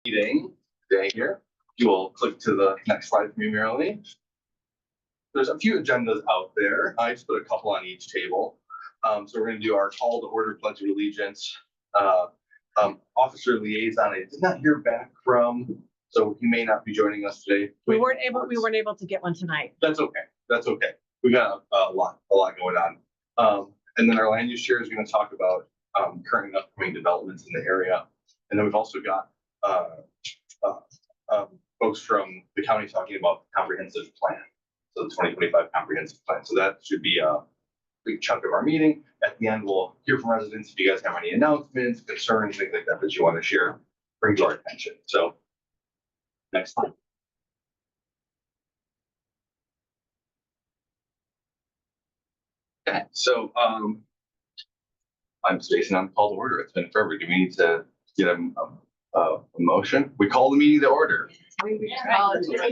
Meeting today here. You will click to the next slide for me, Marilee. There's a few agendas out there. I just put a couple on each table. So we're going to do our call to order, pledge of allegiance, officer liaison. I did not hear back from, so he may not be joining us today. We weren't able to get one tonight. That's okay. That's okay. We got a lot going on. And then our land use chair is going to talk about current and upcoming developments in the area. And then we've also got folks from the county talking about the comprehensive plan. So the 2025 comprehensive plan. So that should be a big chunk of our meeting. At the end, we'll hear from residents. If you guys have any announcements, concerns, things like that you want to share, bring to our attention. So next slide. Okay, so I'm spacing on the call to order. It's been forever. Do we need to get a motion? We call the meeting to order. It's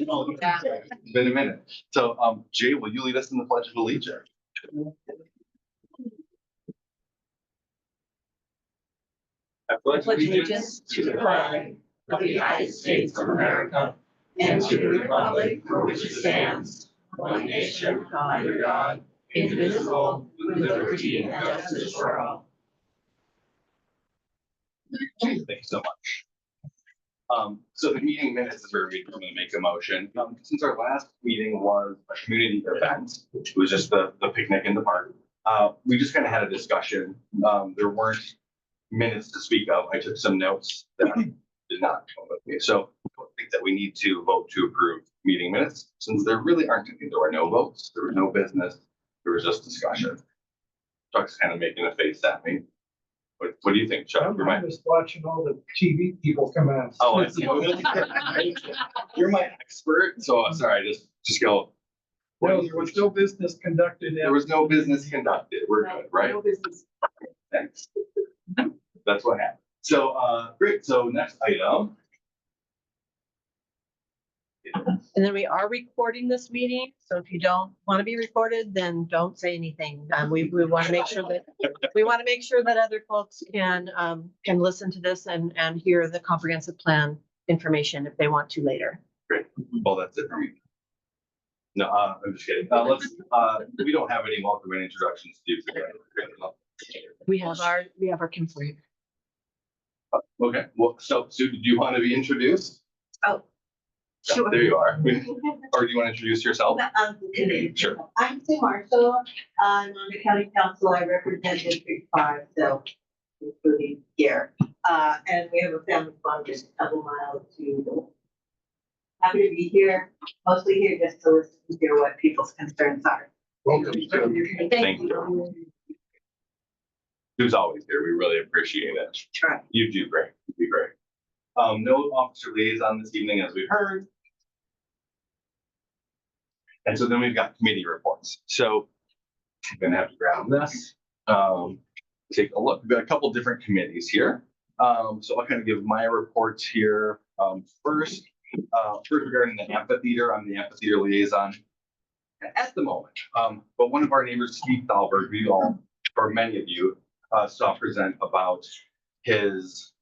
been a minute. So Jay, will you lead us in the Pledge of Allegiance? I pledge allegiance to the flag of the United States of America and to the republic for which it stands, one nation, under God, indivisible, with liberty and justice for all. Thank you so much. So the meeting minutes is where I'm going to make a motion. Since our last meeting was a community event, it was just the picnic in the park. We just kind of had a discussion. There weren't minutes to speak of. I took some notes that did not come with me. So I don't think that we need to vote to approve meeting minutes since there really aren't any. There were no votes. There was no business. There was just discussion. Chuck's kind of making a face at me. What do you think, Chuck? I'm just watching all the TV people come out. Oh, I see. You're my expert, so sorry. Just go. Well, there was no business conducted. There was no business conducted. We're good, right? No business. Thanks. That's what happened. So, great. So next item. And then we are recording this meeting, so if you don't want to be recorded, then don't say anything. We want to make sure that other folks can listen to this and hear the comprehensive plan information if they want to later. Great. Well, that's it for me. No, I'm just kidding. We don't have any welcome and introductions to do today. We have our complaint. Okay. Well, so Sue, did you want to be introduced? Oh. Yeah, Sure. there you are. Or do you want to introduce yourself? Sure. I'm Sue Marshall. I'm on the county council. I represent District 5, so including here. And we have a family farm just a couple miles to. Happy to be here, mostly here just to listen to hear what people's concerns are. Welcome. Thank you. Sue's always here. We really appreciate it. Try. You do great. You do great. No officer liaison this evening, as we heard. And so then we've got committee reports. So I'm gonna have to grab this. Take a look. We've got a couple different committees here. So I'll kind of give my reports here. First regarding the amphitheater, I'm the amphitheater liaison at the moment. But one of our neighbors, Steve Thalberg, we all, or many of you, saw present about his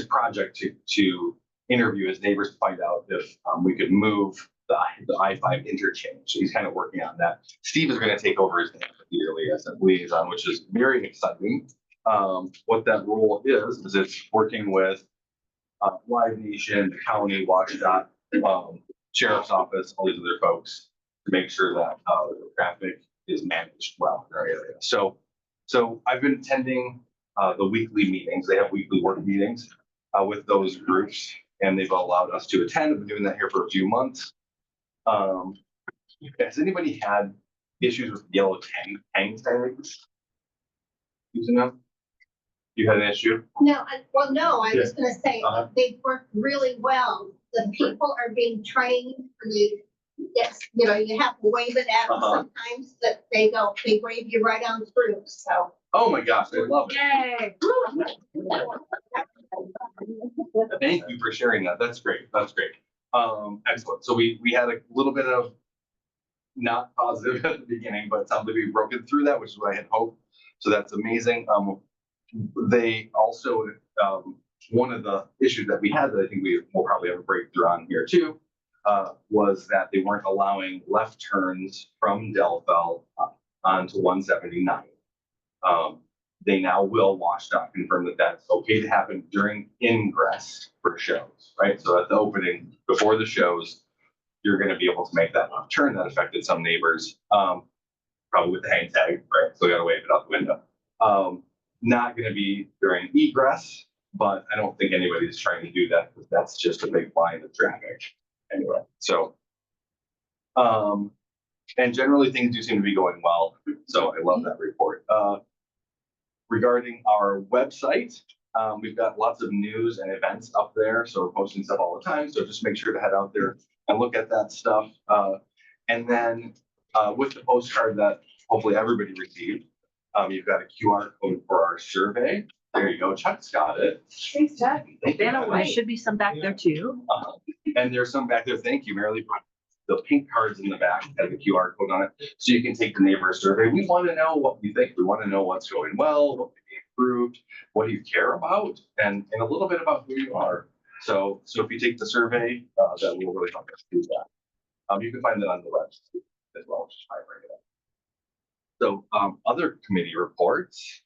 project to interview his neighbors to find out if we could move the I-5 interchange. So he's kind of working on that. Steve is going to take over as the amphitheater liaison, which is very exciting. What that role is it's working with Live Nation, the county, WashDOT, sheriff's office, all these other folks to make sure that the traffic is managed well in our area. So I've been attending the weekly meetings. They have weekly work meetings with those groups, and they've allowed us to attend. I've been doing that here for a few months. Has anybody had issues with yellow hang tags? Using them? You had an issue? No, I was gonna say, Uh-huh. they work really well. The people are being trained. Yes, you have to wave it at them Uh-huh. sometimes, but they wave you right on through, so. Oh my gosh, I love it. Yay! Thank you for sharing that. That's great. That's great. Excellent. So we had a little bit of not positive at the beginning, but it sounds like we've broken through that, which is what I had hoped. So that's amazing. They also one of the issues that we had that I think we will probably have a breakthrough on here too, was that they weren't allowing left turns from Delfell onto 179. They now will. WashDOT confirm that that's okay to happen during ingress for shows, right? So at the opening, before the shows, you're going to be able to make that left turn. That affected some neighbors, probably with the hang tag, right? So we got to wave it out the window. Not going to be during egress, but I don't think anybody's trying to do that because that's just a big line of traffic anyway. So, and generally things do seem to be going well. So I love that report. Regarding our website, we've got lots of news and events up there. So we're posting stuff all the time. So just make sure to head out there and look at that stuff. And then with the postcard that hopefully everybody received, you've got a QR code for our survey. There you go. Chuck's got it. Thanks, Chuck. There should be some back there too. And there's some back there. Thank you, Marilee. The pink cards in the back have the QR code on it. So you can take the neighbor survey. We want to know what you think. We want to know what's going well, what can be improved, what do you care about, and a little bit about who you are. So if you take the survey, that will really help us do that. You can find that on the website as well. Just try to bring it up. So other committee reports.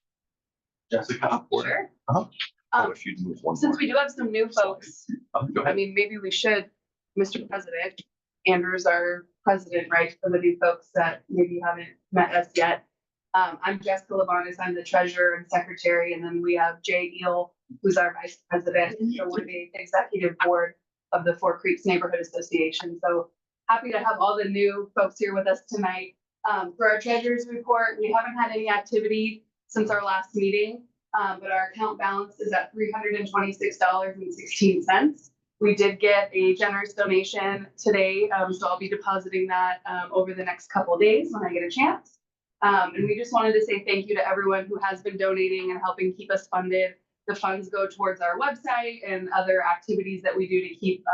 Jessica? Sure. Oh, if you'd move one Since more. we do have some new folks, Go I ahead. mean, maybe we should, Mr. President, Andrew's our president, right, for the new folks that maybe haven't met us yet. I'm Jessica Lavanis, I'm the treasurer and secretary, and then we have Jay Eel, who's our vice president, so we're the executive board of the Four Creeks Neighborhood Association. So happy to have all the new folks here with us tonight. For our treasurer's report, we haven't had any activity since our last meeting, but our account balance is at $326.16. We did get a generous donation today, so I'll be depositing that over the next couple of days when I get a chance. And we just wanted to say thank you to everyone who has been donating and helping keep us funded. The funds go towards our website and other activities that we do to keep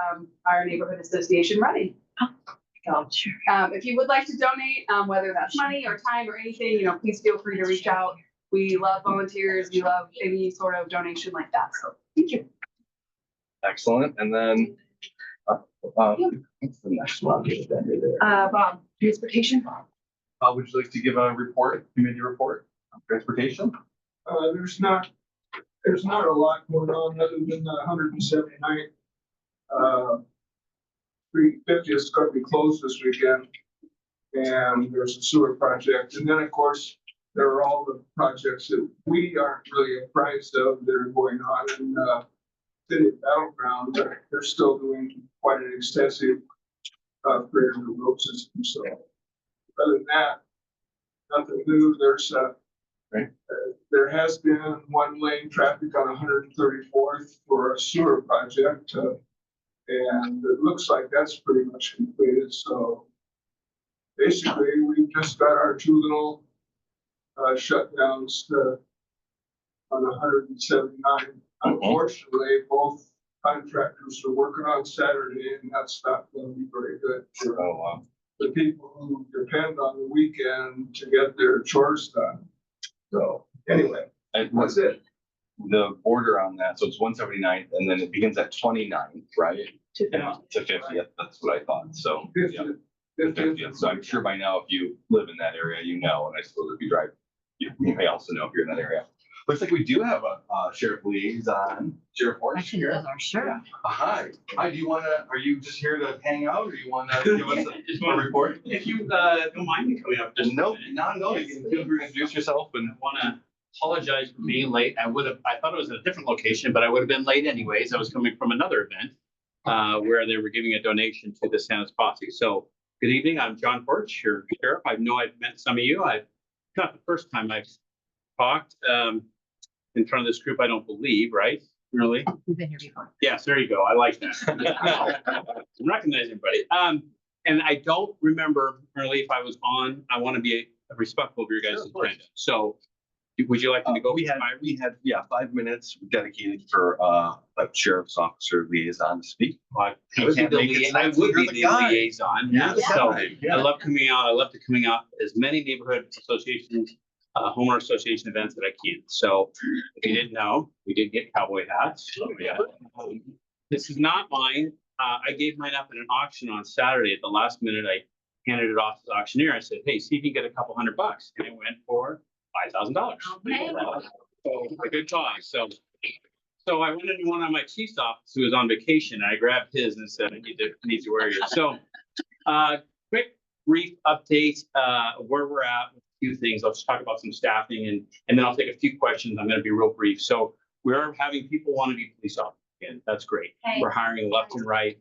our neighborhood association running. If you would like to donate, whether that's money or time or anything, please feel free to reach out. We love volunteers. We love any sort of donation like that. So thank you. Excellent. And then what's the next one? Bob, transportation. Would you like to give a report, committee report on transportation? There's not a lot going on other than the 179th. 350 is going to be closed this weekend. And there's a sewer project. And then of course, there are all the projects that we aren't really apprised of that are going on in City of Battleground. They're still doing quite an extensive upgrade of the road system. So other than that, nothing new. There has been one lane traffic on 134th for a sewer project. And it looks like that's pretty much completed. So basically, we've just got our two little shutdowns on 179. Unfortunately, both contractors are working on Saturday, and that's not going to be very good for the people who depend on the weekend to get their chores done. So anyway, that's it. The border on that, so it's 179th, and then it begins at 29th, right? To 50th. That's what I thought. So yeah, 50th. So I'm sure by now, if you live in that area, you know, and I suppose if you drive, you may also know if you're in that area. Looks like we do have a sheriff liaison. Sheriff Horst Actually, here. those are sure. Hi. Hi. Do you want to? Are you just here to hang out, or you want to give us a report? If you don't mind me coming up, just No. You can feel free to introduce yourself and. I want to apologize for being late. I thought it was at a different location, but I would have been late anyways. I was coming from another event where they were giving a donation to the Santa's Posse. So good evening. I'm John Porch, your sheriff. I know I've met some of you. I've not the first time I've talked in front of this group. I don't believe, right? Really? We've been here before. Yes, there you go. I like that. I'm recognizing everybody. And I don't remember really if I was on. I want to be respectful of your guys' agenda. So would you like me to go? We had 5 minutes dedicated for a sheriff's officer liaison to speak. I would be the liaison. Yeah. So I love coming out. I love to coming out as many neighborhood associations homeowner association events that I can. So if you didn't know, we did get cowboy hats. Yeah. This is not mine. I gave mine up in an auction on Saturday. At the last minute, I handed it off to the auctioneer. I said, "Hey, see if you can get a couple $100." And it went for $5,000. Okay. So a good cause. So I went into one of my chief's office who was on vacation. And I grabbed his and said, "I need to wear yours." So, quick, brief update where we're at with a few things. I'll just talk about some staffing and then I'll take a few questions. I'm going to be real brief. So we are having people want to be police officers again. That's great. Okay. We're hiring left and right.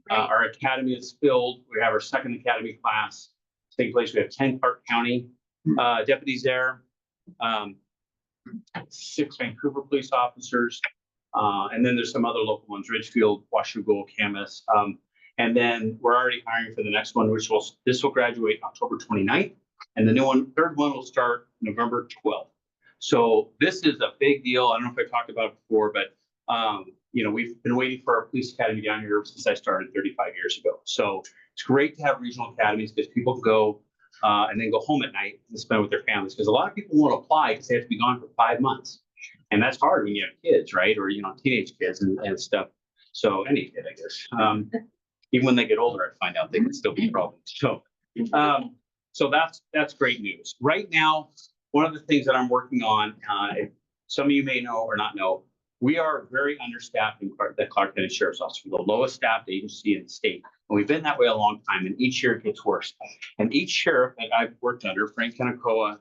Great. Our academy is filled. We have our second academy class taking place. We have 10 Clark County deputies there, 6 Vancouver police officers, and then there's some other local ones, Ridgefield, Washougal, Camas. And then we're already hiring for the next one, this will graduate October 29th. And the third one will start November 12th. So this is a big deal. I don't know if I talked about it before, but we've been waiting for our police academy down here since I started 35 years ago. So it's great to have regional academies because people can go and then go home at night and spend with their families. Because a lot of people won't apply because they have to be gone for 5 months. And that's hard when you have kids, right? Or, teenage kids and stuff. So any kid, I guess. Even when they get older, I find out they can still be problems. So that's great news. Right now, one of the things that I'm working on, some of you may know or not know, we are very understaffed in the Clark County Sheriff's Office. We're the lowest staffed agency in the state. And we've been that way a long time, and each year it gets worse. And each sheriff that I've worked under, Frank Kanakoa,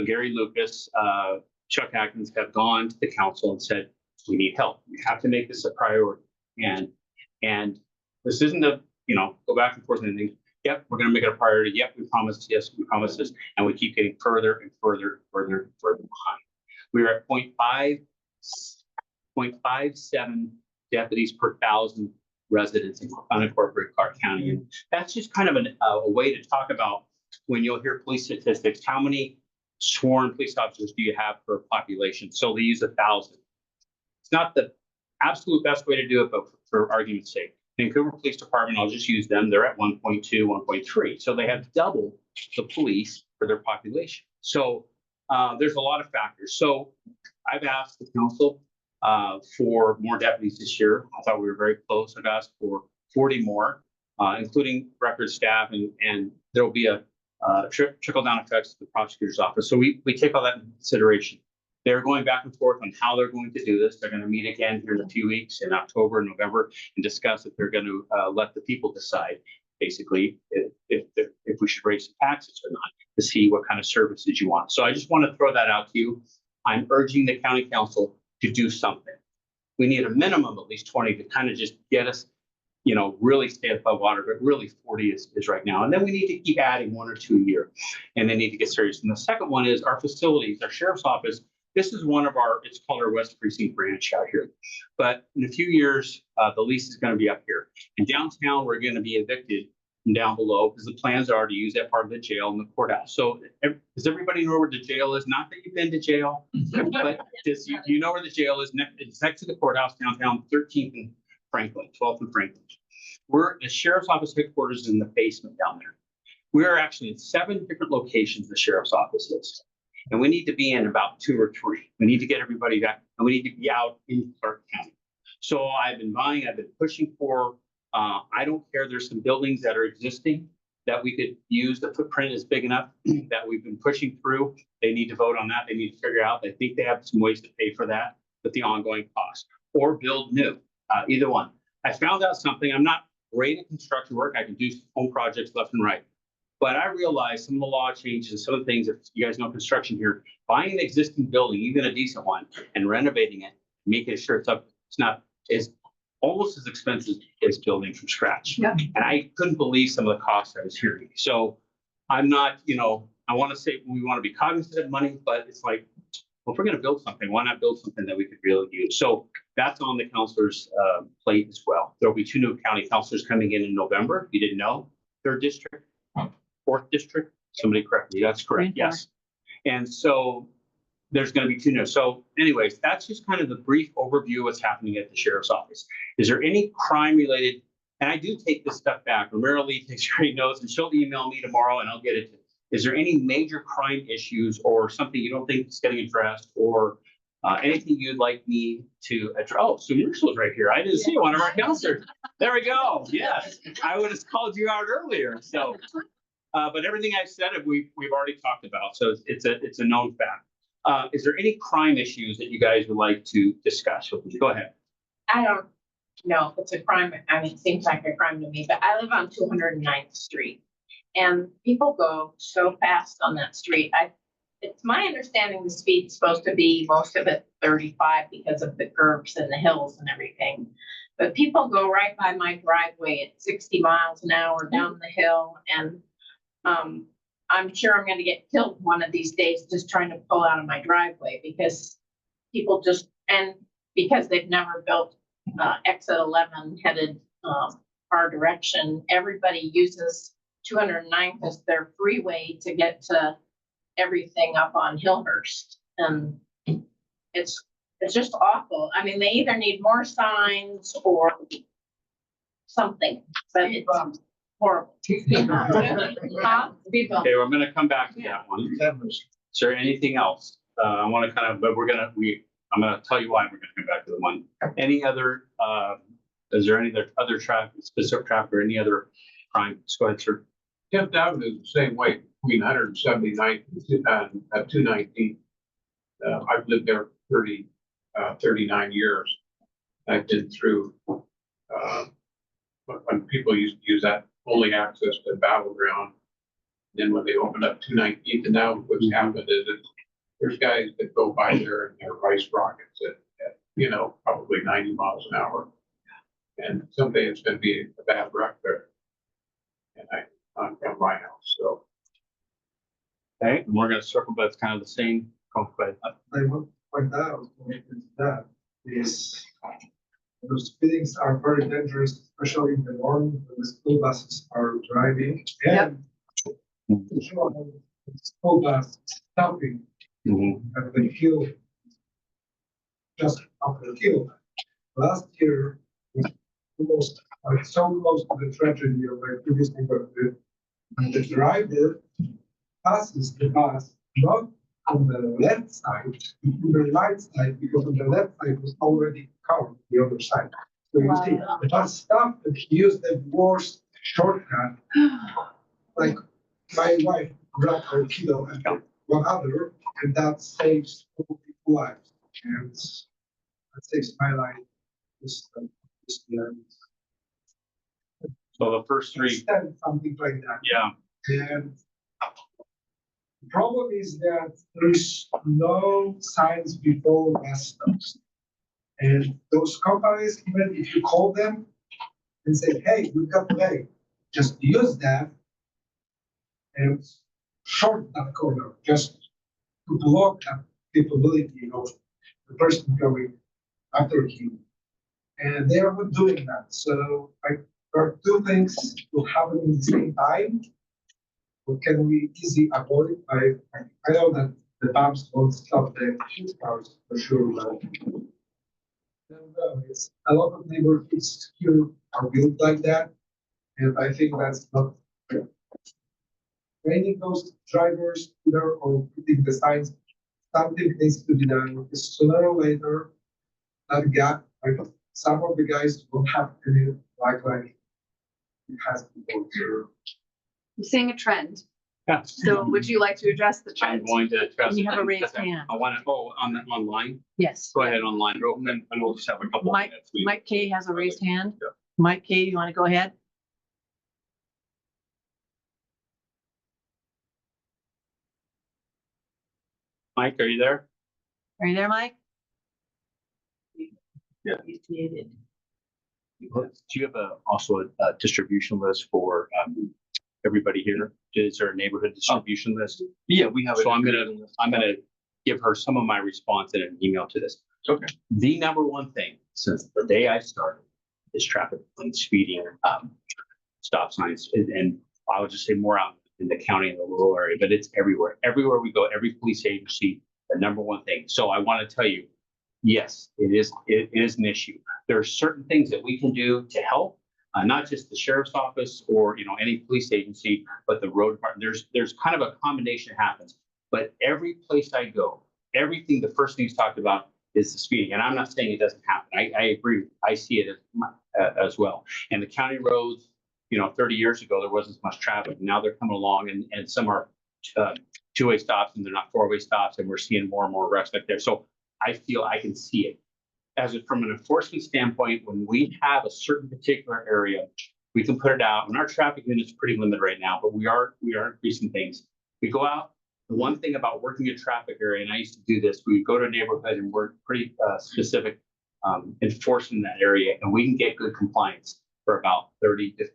Gary Lucas, Chuck Atkins, have gone to the council and said, we need help. We have to make this a priority. And this isn't go back and forth and anything. Yep, we're going to make it a priority. Yep, we promised. Yes, we promised this. And we keep getting further and further behind. We are at 0.57 deputies per 1,000 residents in unincorporated Clark County. And that's just kind of a way to talk about when you'll hear police statistics, how many sworn police officers do you have per population? So they use 1,000. It's not the absolute best way to do it, but for argument's sake, Vancouver Police Department, I'll just use them. They're at 1.2, 1.3. So they have double the police for their population. So there's a lot of factors. So I've asked the council for more deputies this year. I thought we were very close. I've asked for 40 more, including record staff, and there will be a trickle-down effects to the prosecutor's office. So we take all that into consideration. They're going back and forth on how they're going to do this. They're going to meet again here in a few weeks in October and November and discuss if they're going to let the people decide, basically, if we should raise the taxes or not, to see what kind of services you want. So I just want to throw that out to you. I'm urging the county council to do something. We need a minimum of at least 20 to kind of just get us, really stay above water, but really 40 is right now. And then we need to keep adding 1 or 2 a year, and they need to get serious. And the second one is our facilities, our sheriff's office. This is one of it's called our West Precinct branch out here. But in a few years, the lease is going to be up here. In downtown, we're going to be evicted from down below because the plans are to use that part of the jail and the courthouse. So does everybody know where the jail is? Not that you've been to jail, but do you know where the jail is? It's next to the courthouse downtown, 13th and Franklin, 12th and Franklin. The sheriff's office headquarters is in the basement down there. We are actually in 7 different locations, the sheriff's office is. And we need to be in about 2 or 3. We need to get everybody back, and we need to be out in Clark County. So I've been pushing for, I don't care, there's some buildings that are existing that we could use. The footprint is big enough that we've been pushing through. They need to vote on that. They need to figure out, they think they have some ways to pay for that with the ongoing cost, or build new, either one. I found out something. I'm not great at construction work. I can do home projects left and right. But I realized some of the law changes, some of the things, if you guys know construction here, buying an existing building, even a decent one, and renovating it, making sure it's not as almost as expensive as building from scratch. Yeah. And I couldn't believe some of the costs I was hearing. So I'm not, I want to say we want to be cognizant of money, but it's like, well, if we're going to build something, why not build something that we could really use? So that's on the councilor's plate as well. There'll be 2 new county councilors coming in November. If you didn't know, 3rd district. 4th district, somebody correct me, that's correct, yes. And so there's going to be 2 new. So anyways, that's just kind of the brief overview of what's happening at the sheriff's office. Is there any crime related? And I do take this stuff back. Romero Lee takes great notes, and she'll email me tomorrow and I'll get it is there any major crime issues or something you don't think is getting addressed or anything you'd like me to address? Oh, Sue Marshall's right here. I didn't see one of our counselors. There we go. Yes, I would have called you out earlier. So, but everything I said, we've already talked about. So it's a known fact. Is there any crime issues that you guys would like to discuss with me? Go ahead. I don't know if it's a crime. I mean, it seems like a crime to me, but I live on 209th Street. And people go so fast on that street. It's my understanding the speed's supposed to be most of it 35 because of the curves and the hills and everything. But people go right by my driveway at 60 miles an hour down the hill. And I'm sure I'm going to get killed one of these days just trying to pull out of my driveway because people just, and because they've never built exit 11 headed our direction, everybody uses 209th as their freeway to get to everything up on Hillhurst. And it's just awful. I mean, they either need more signs or something, but it's horrible. Huh? Okay, I'm gonna come back to that one. Is there anything else? I want to I'm gonna tell you why we're gonna come back to the one. Any other, is there any other traffic, specific traffic or any other crimes? Go ahead, sir. 10th Avenue is the same way between 179th and 219th. I've lived there 39 years. I've been through, when people used to use that only access to Battleground. Then when they opened up 219th, and now what's happened is there's guys that go by there and they're ice rockets at probably 90 miles an hour. And someday it's going to be a bad wreck there. And I'm from my house, so. Okay, and we're gonna circle back, it's kind of the same. Go ahead. I want to point out that is those speedings are very dangerous, especially in the morning when the school buses are driving. And the school bus stopping at the hill, just after the hill. Last year was almost so close to the tragedy of my previous neighborhood. And the driver passes the bus not on the left side, on the right side, because on the left side was already covered the other side. So you see, the bus stopped and he used the worst shortcut. Like my wife grabbed her kiddo and one other, and that saves 2 people's lives. And that saves my life. This year. So the first three, Something like that. yeah, And the problem is that there is no signs before bus stops. And those companies, even if you call them and say, hey, we've got today, just use that and short that corner, just to block that capability of the person going after you. And they are not doing that. So there are two things to happen at the same time. What can we easily avoid? I know that the bumps won't stop the cars for sure, but I don't know. It's a lot of neighborhoods here are built like that, and I think that's not fair. Training those drivers either or putting the signs, something needs to be done because sooner or later that gap, like some of the guys won't have any like it has before here. I'm seeing a trend. yeah. So would you like to address the I'm trend? going to address. You have a it. raised hand. I want to, online, Yes. go ahead online, and then we'll just have a couple Mike, minutes. Mike K has a raised hand. Yeah. Mike K, you want to go ahead? Mike, are you there? Are you there, Mike? Yeah. He's muted. Do you have also a distribution list for everybody here? Is there a neighborhood distribution list? Yeah, we have. So I'm gonna give her some of my response in an email to this. Okay. The number one thing since the day I started is traffic and speeding, stop signs, and I would just say more out in the county and the rural area, but it's everywhere. Everywhere we go, every police agency, the number one thing. So I want to tell you, yes, it is an issue. There are certain things that we can do to help. not just the sheriff's office or, you know, any police agency, but the road department. There's kind of a combination happens. But every place I go, everything, the first thing he's talked about is the speeding. And I'm not saying it doesn't happen. I agree. I see it as well. And the county roads, you know, 30 years ago, there wasn't as much traffic. Now they're coming along and some are two-way stops and they're not four-way stops. And we're seeing more and more arrests like there. So I feel I can see it. From an enforcement standpoint, when we have a certain particular area, we can put it out. And our traffic unit's pretty limited right now, but we are increasing things. We go out. The one thing about working a traffic area, and I used to do this, we go to a neighborhood and work pretty specific enforcement in that area, and we can get good compliance for about 30 to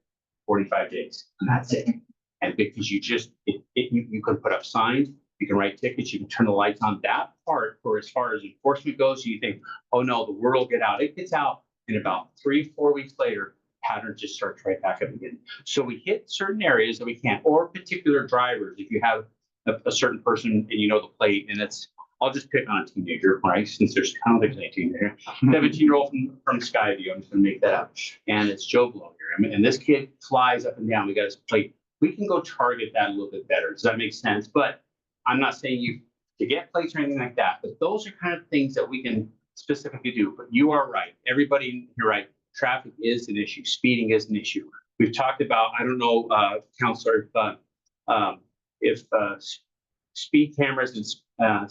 45 days, and that's it. And because you can put up signs, you can write tickets, you can turn the lights on. That part, for as far as enforcement goes, you think, oh no, the word will get out. It gets out, and about 3-4 weeks later, patterns just start right back up again. So we hit certain areas that we can't, or particular drivers. If you have a certain person and you know the plate, and I'll just pick on a teenager, right? Since I don't think there's any teenager, 17-year-old from Skyview, I'm just gonna make that up. And it's Joe Blow here. And this kid flies up and down. We got his plate. We can go target that a little bit better. Does that make sense? But I'm not saying you to get plates or anything like that, but those are kind of things that we can specifically do. But you are right. Everybody, you're right. Traffic is an issue. Speeding is an issue. We've talked about, I don't know, Counselor, if speed cameras and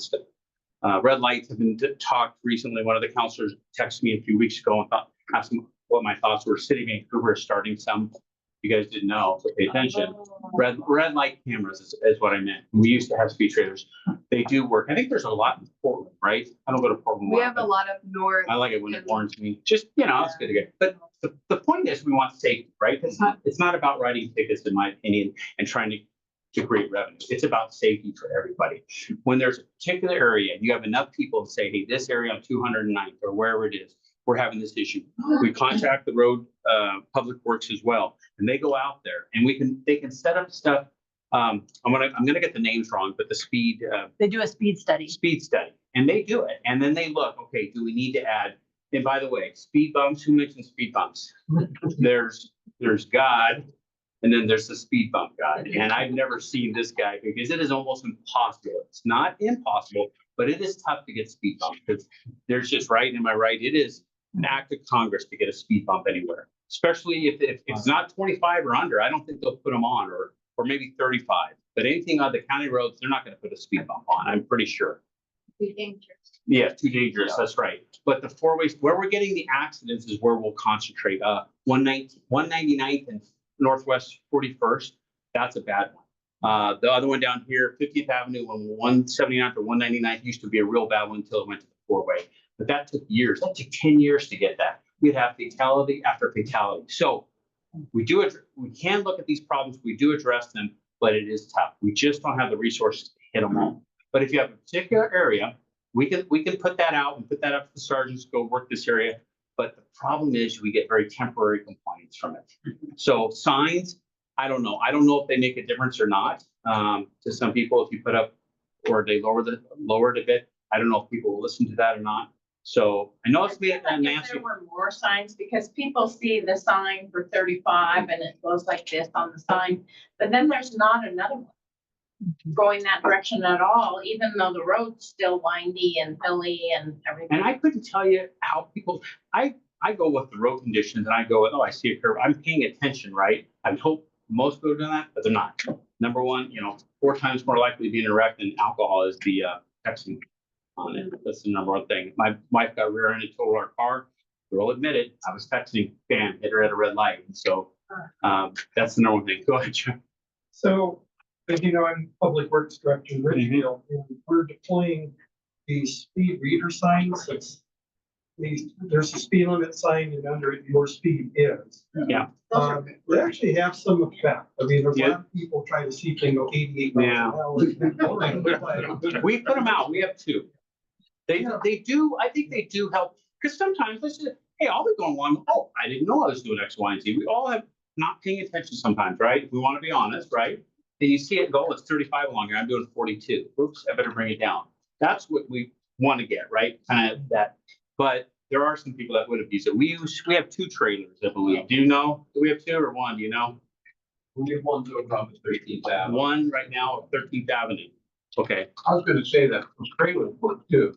red lights have been talked recently. One of the counselors texted me a few weeks ago and asked me what my thoughts were. City of Vancouver is starting some. You guys didn't know, so pay attention. Red light cameras is what I meant. We used to have speed trailers. They do work. I think there's a lot in Portland, right? I don't go to Portland. We have a lot of north. I like it when it warns me. Just, you know, it's good to get. But the point is we want safety, right? It's not about writing tickets, in my opinion, and trying to create revenue. It's about safety for everybody. When there's a particular area and you have enough people to say, hey, this area on 209th or wherever it is, we're having this issue. We contact the road public works as well, and they go out there and they can set up stuff. I'm gonna get the names wrong, but the speed They do a speed study. And they do it, and then they look. Okay, do we need to add? And by the way, speed bumps. Who mentioned speed bumps? There's God. And then there's the speed bump guy. And I've never seen this guy because it is almost impossible. It's not impossible, but it is tough to get speed bump because there's just right. Am I right? It is an act of Congress to get a speed bump anywhere, especially if it's not 25 or under. I don't think they'll put them on or maybe 35. But anything on the county roads, they're not going to put a speed bump on. I'm pretty sure. Be dangerous. Yeah, too dangerous. That's right. But the four ways where we're getting the accidents is where we'll concentrate. 199th and Northwest 41st, that's a bad one. The other one down here, 50th Avenue, on 179th or 199th used to be a real bad one until it went to the four-way. But that took years. That took 10 years to get that. We'd have fatality after fatality. So we can look at these problems. We do address them, but it is tough. We just don't have the resources to hit them all. But if you have a particular area, we can put that out and put that up to the sergeants, go work this area. But the problem is we get very temporary compliance from it. So signs, I don't know. I don't know if they make a difference or not to some people if you put up or they lower it a bit. I don't know if people will listen to that or not. So I know it's me and If Nancy. there were more signs, because people see the sign for 35 and it goes like this on the sign, but then there's not another one going that direction at all, even though the road's still windy and hilly and everything. And I couldn't tell you how people, I go with the road conditions and I go with, oh, I see a curve. I'm paying attention, right? I hope most people are doing that, but they're not. Number one, 4 times more likely to be in a wreck than alcohol is the texting on it. That's the number one thing. My wife got rear-ended, totaled our car. Girl admitted, I was texting, bam, hit her at a red light. And so that's the number one thing. Go ahead, Chuck. So, as you know, I'm Public Works Director in Ridgefield, and we're deploying these speed reader signs. There's a speed limit sign, and under it, your speed is. Yeah. They actually have some effect. I mean, there's a lot of people try to see if they go 88 miles an hour. We put them out. We have 2. They do. I think they do help because sometimes they say, "Hey, I'll be going along. Oh, I didn't know I was doing X, Y, and Z." We all have not paying attention sometimes, right? If we want to be honest, right? Then you see it go. It's 35 along here. I'm doing 42. Oops, I better bring it down. That's what we want to get, right? Kind of that. But there are some people that would have used it. We have 2 trailers, I believe. Do you know? Do we have 2 or 1? Do you know? We have one to across 13th Avenue. One right now at 13th Avenue. Okay, I was gonna say that those trailers work too.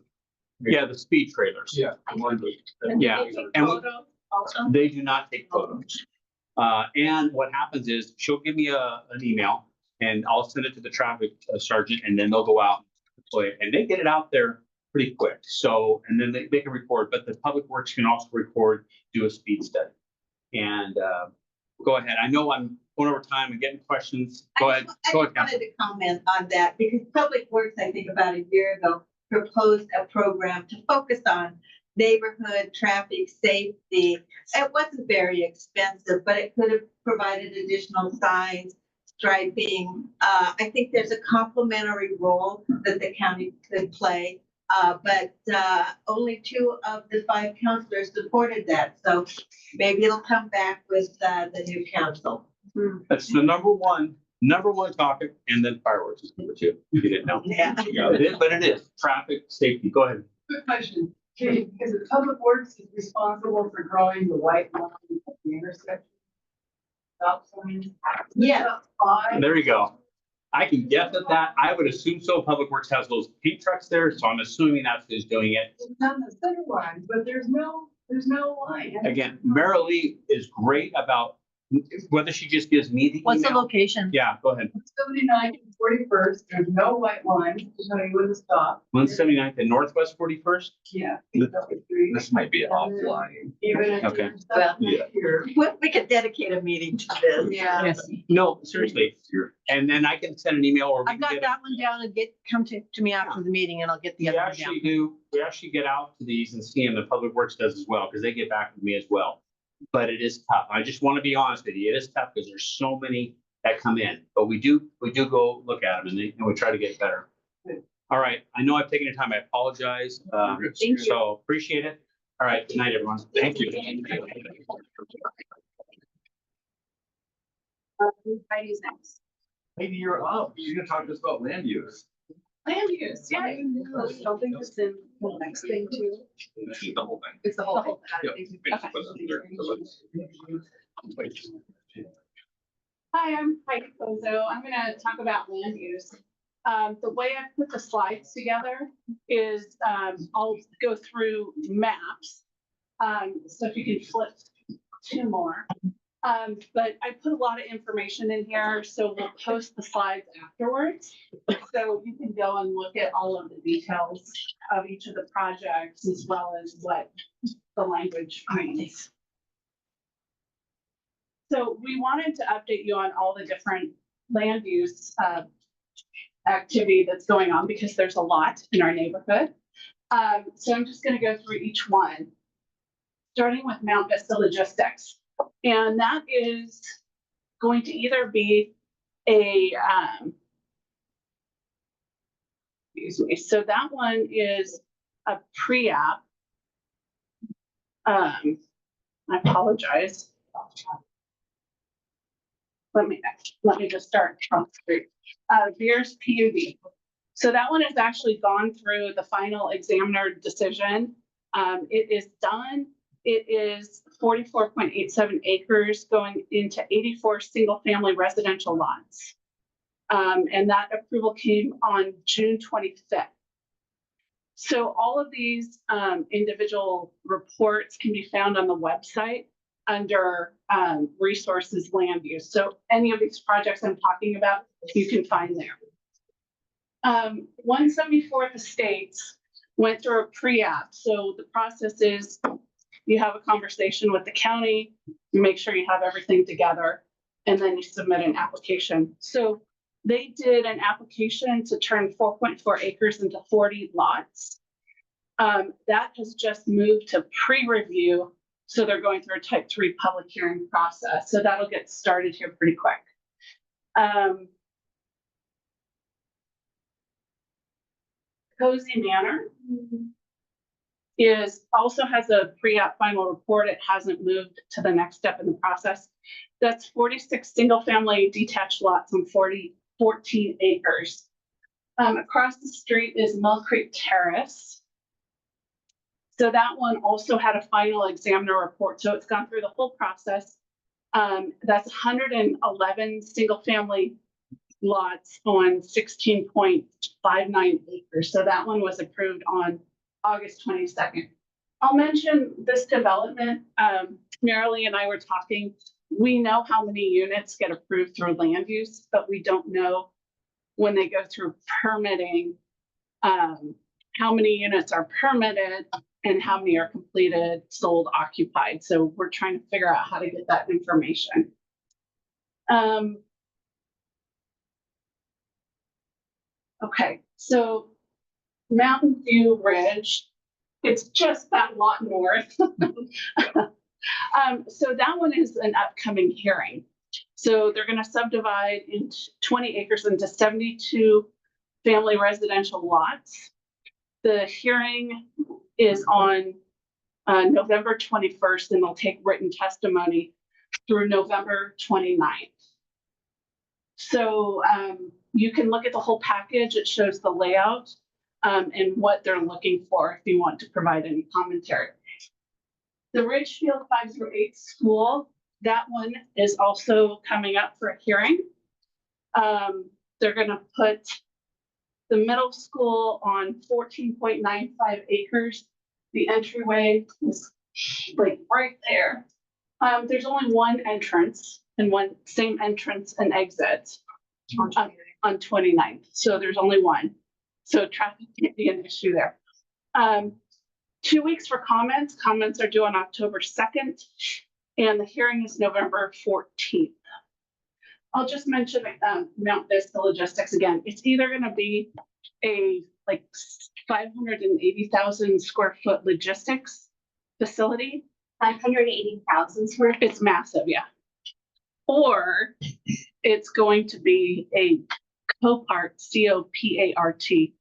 yeah, the speed trailers. Yeah. I wondered. Yeah, and we- Also, they do not take photos. And what happens is she'll give me an email and I'll send it to the traffic sergeant and then they'll go out and deploy it. And they get it out there pretty quick. So, and then they can record, but the public works can also record, do a speed study. And go ahead. I know I'm going over time and getting questions. Go ahead. I Go just ahead, Council. wanted to comment on that because Public Works, I think about a year ago, proposed a program to focus on neighborhood traffic safety. It wasn't very expensive, but it could have provided additional signs, striping. I think there's a complementary role that the county could play. But only 2 of the 5 councilors supported that. So maybe it'll come back with the new council. That's the number one topic. And then fireworks is number 2. If you didn't know. Yeah. Yeah, but it is traffic safety. Go ahead. Good question. Okay, because the Public Works is responsible for drawing the white line at the intersection. Stop signs. Yeah. There you go. I can guess at that. I would assume so. Public Works has those paint trucks there, so I'm assuming that's who's doing it. It's on the center line, but there's no line. Again, Marilee is great about whether she just gives me the what's the email. location? Yeah, go ahead. 79th and 41st, there's no white line to tell you when to stop. 179th and Northwest 41st. Yeah. This might be offline. Even if Okay. you're stuck here. We could dedicate a meeting to this. Yeah. Yes, No, seriously. And then I can send an email or we I've can got get. that one down and come to me after the meeting and I'll get the We other one actually down. we actually get out to these and see them. The Public Works does as well, because they get back with me as well. But it is tough. I just want to be honest with you. It is tough because there's so many that come in, but we do go look at them and we try to get better. All right. I know I've taken your time. I apologize. Thank you. So appreciate it. All right. Good night, everyone. Thank you. Heidi's next. Maybe you're up. You're gonna talk to us about land use. Land use, yeah. Something that's in the next thing too. This is the whole thing. It's the whole thing. Yep. Hi, I'm Heidi Kozo. I'm gonna talk about land use. The way I put the slides together is, I'll go through maps. So if you can flip 2 more. But I put a lot of information in here, so we'll post the slides afterwards. So you can go and look at all of the details of each of the projects as well as what the language means. So we wanted to update you on all the different land use activity that's going on because there's a lot in our neighborhood. So I'm just gonna go through each one, starting with Mount Vista Logistics. And that is going to either be a, excuse me, so that one is a pre-app. I apologize. Let me just start from the street. Beers PUD. So that one has actually gone through the final examiner decision. It is done. It is 44.87 acres going into 84 single-family residential lots. And that approval came on June 25th. So all of these individual reports can be found on the website under resources land use. So any of these projects I'm talking about, you can find there. 174th Estates went through a pre-app. So the process is you have a conversation with the county, you make sure you have everything together, and then you submit an application. So they did an application to turn 4.4 acres into 40 lots. That has just moved to pre-review. So they're going through a type 3 public hearing process. So that'll get started here pretty quick. Cozy Manor also has a pre-app final report. It hasn't moved to the next step in the process. That's 46 single-family detached lots on 14 acres. Across the street is Mill Creek Terrace. So that one also had a final examiner report. So it's gone through the whole process. That's 111 single-family lots on 16.59 acres. So that one was approved on August 22nd. I'll mention this development. Marilee and I were talking. We know how many units get approved through land use, but we don't know when they go through permitting, how many units are permitted and how many are completed, sold, occupied. So we're trying to figure out how to get that information. Okay, so Mountain View Ridge, it's just that lot north. So that one is an upcoming hearing. So they're gonna subdivide into 20 acres into 72 family residential lots. The hearing is on November 21st, and they'll take written testimony through November 29th. So you can look at the whole package. It shows the layout and what they're looking for if you want to provide any commentary. The Ridgefield 5 through 8 school, that one is also coming up for a hearing. They're gonna put the middle school on 14.95 acres. The entryway is like right there. There's only one entrance and one same entrance and exit on 29th. So there's only one. So traffic can't be an issue there. 2 weeks for comments. Comments are due on October 2nd, and the hearing is November 14th. I'll just mention Mount Vista Logistics again. It's either going to be a like 580,000 square foot logistics facility. 580,000 square. It's massive, yeah. Or it's going to be a Copart, C-O-P-A-R-T,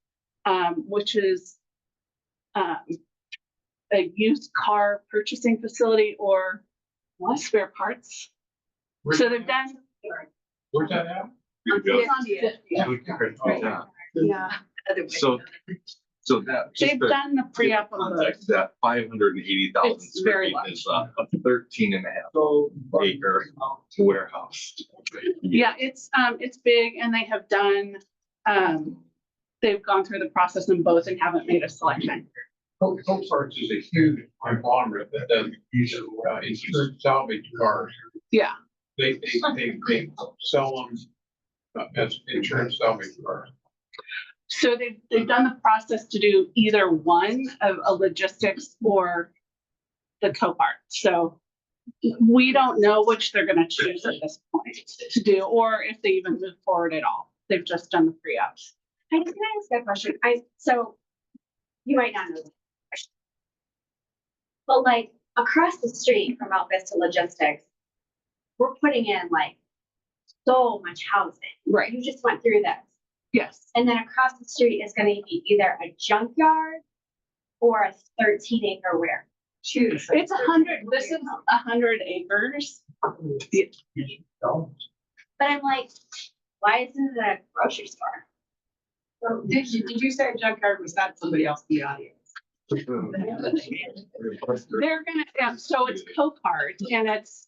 which is a used car purchasing facility or spare parts. So they've done. Where's that at? It's on 50. Yeah. So that. just They've for done the pre-app on context, those. that 580,000 It's square very feet large. is a 13.5 So. acre warehouse. Yeah, it's big, and they have done, they've gone through the process in both and haven't made a selection. Copart is a huge conglomerate that does insurance salvage cars. Yeah, They sell them as insurance salvage cars. so they've done the process to do either one of a logistics or the Copart. So we don't know which they're gonna choose at this point to do, or if they even move forward at all. They've just done the pre-apps. Can I ask a question? So you might not know this. But like across the street from Mount Vista Logistics, we're putting in like so much housing. Right. You just went through this. Yes. And then across the street is gonna be either a junkyard or a 13-acre warehouse. Choose. It's 100, this is 100 acres. But I'm like, why isn't it a grocery store? Did you say junkyard? Was that somebody else in the audience? They're gonna, so it's Copart, and it's,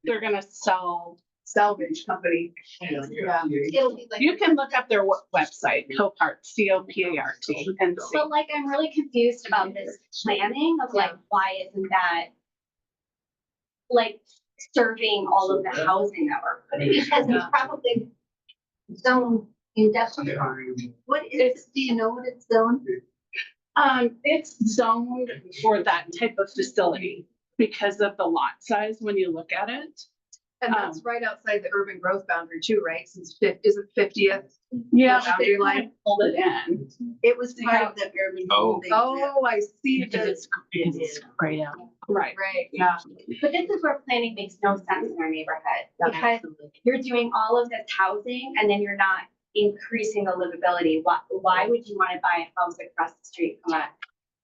they're gonna sell. Salvage company. Yeah. It'll be like. You can look up their website, Copart, C-O-P-A-R-T, and see. But like, I'm really confused about this planning of like, why isn't that like serving all of the housing that we're putting? Because it's probably zone industrial. What is, do you know what it's zoned? It's zoned for that type of facility because of the lot size when you look at it. And that's right outside the urban growth boundary too, right? Since isn't 50th? Yeah, Boundary they line. kind of pulled it in. It was part of the urban. Oh. holding. Oh, I see. Because it's grayed out. Right. Right, yeah. But this is where planning makes no sense in our neighborhood because Absolutely. you're doing all of this housing and then you're not increasing the livability. Why would you want to buy a house across the street from a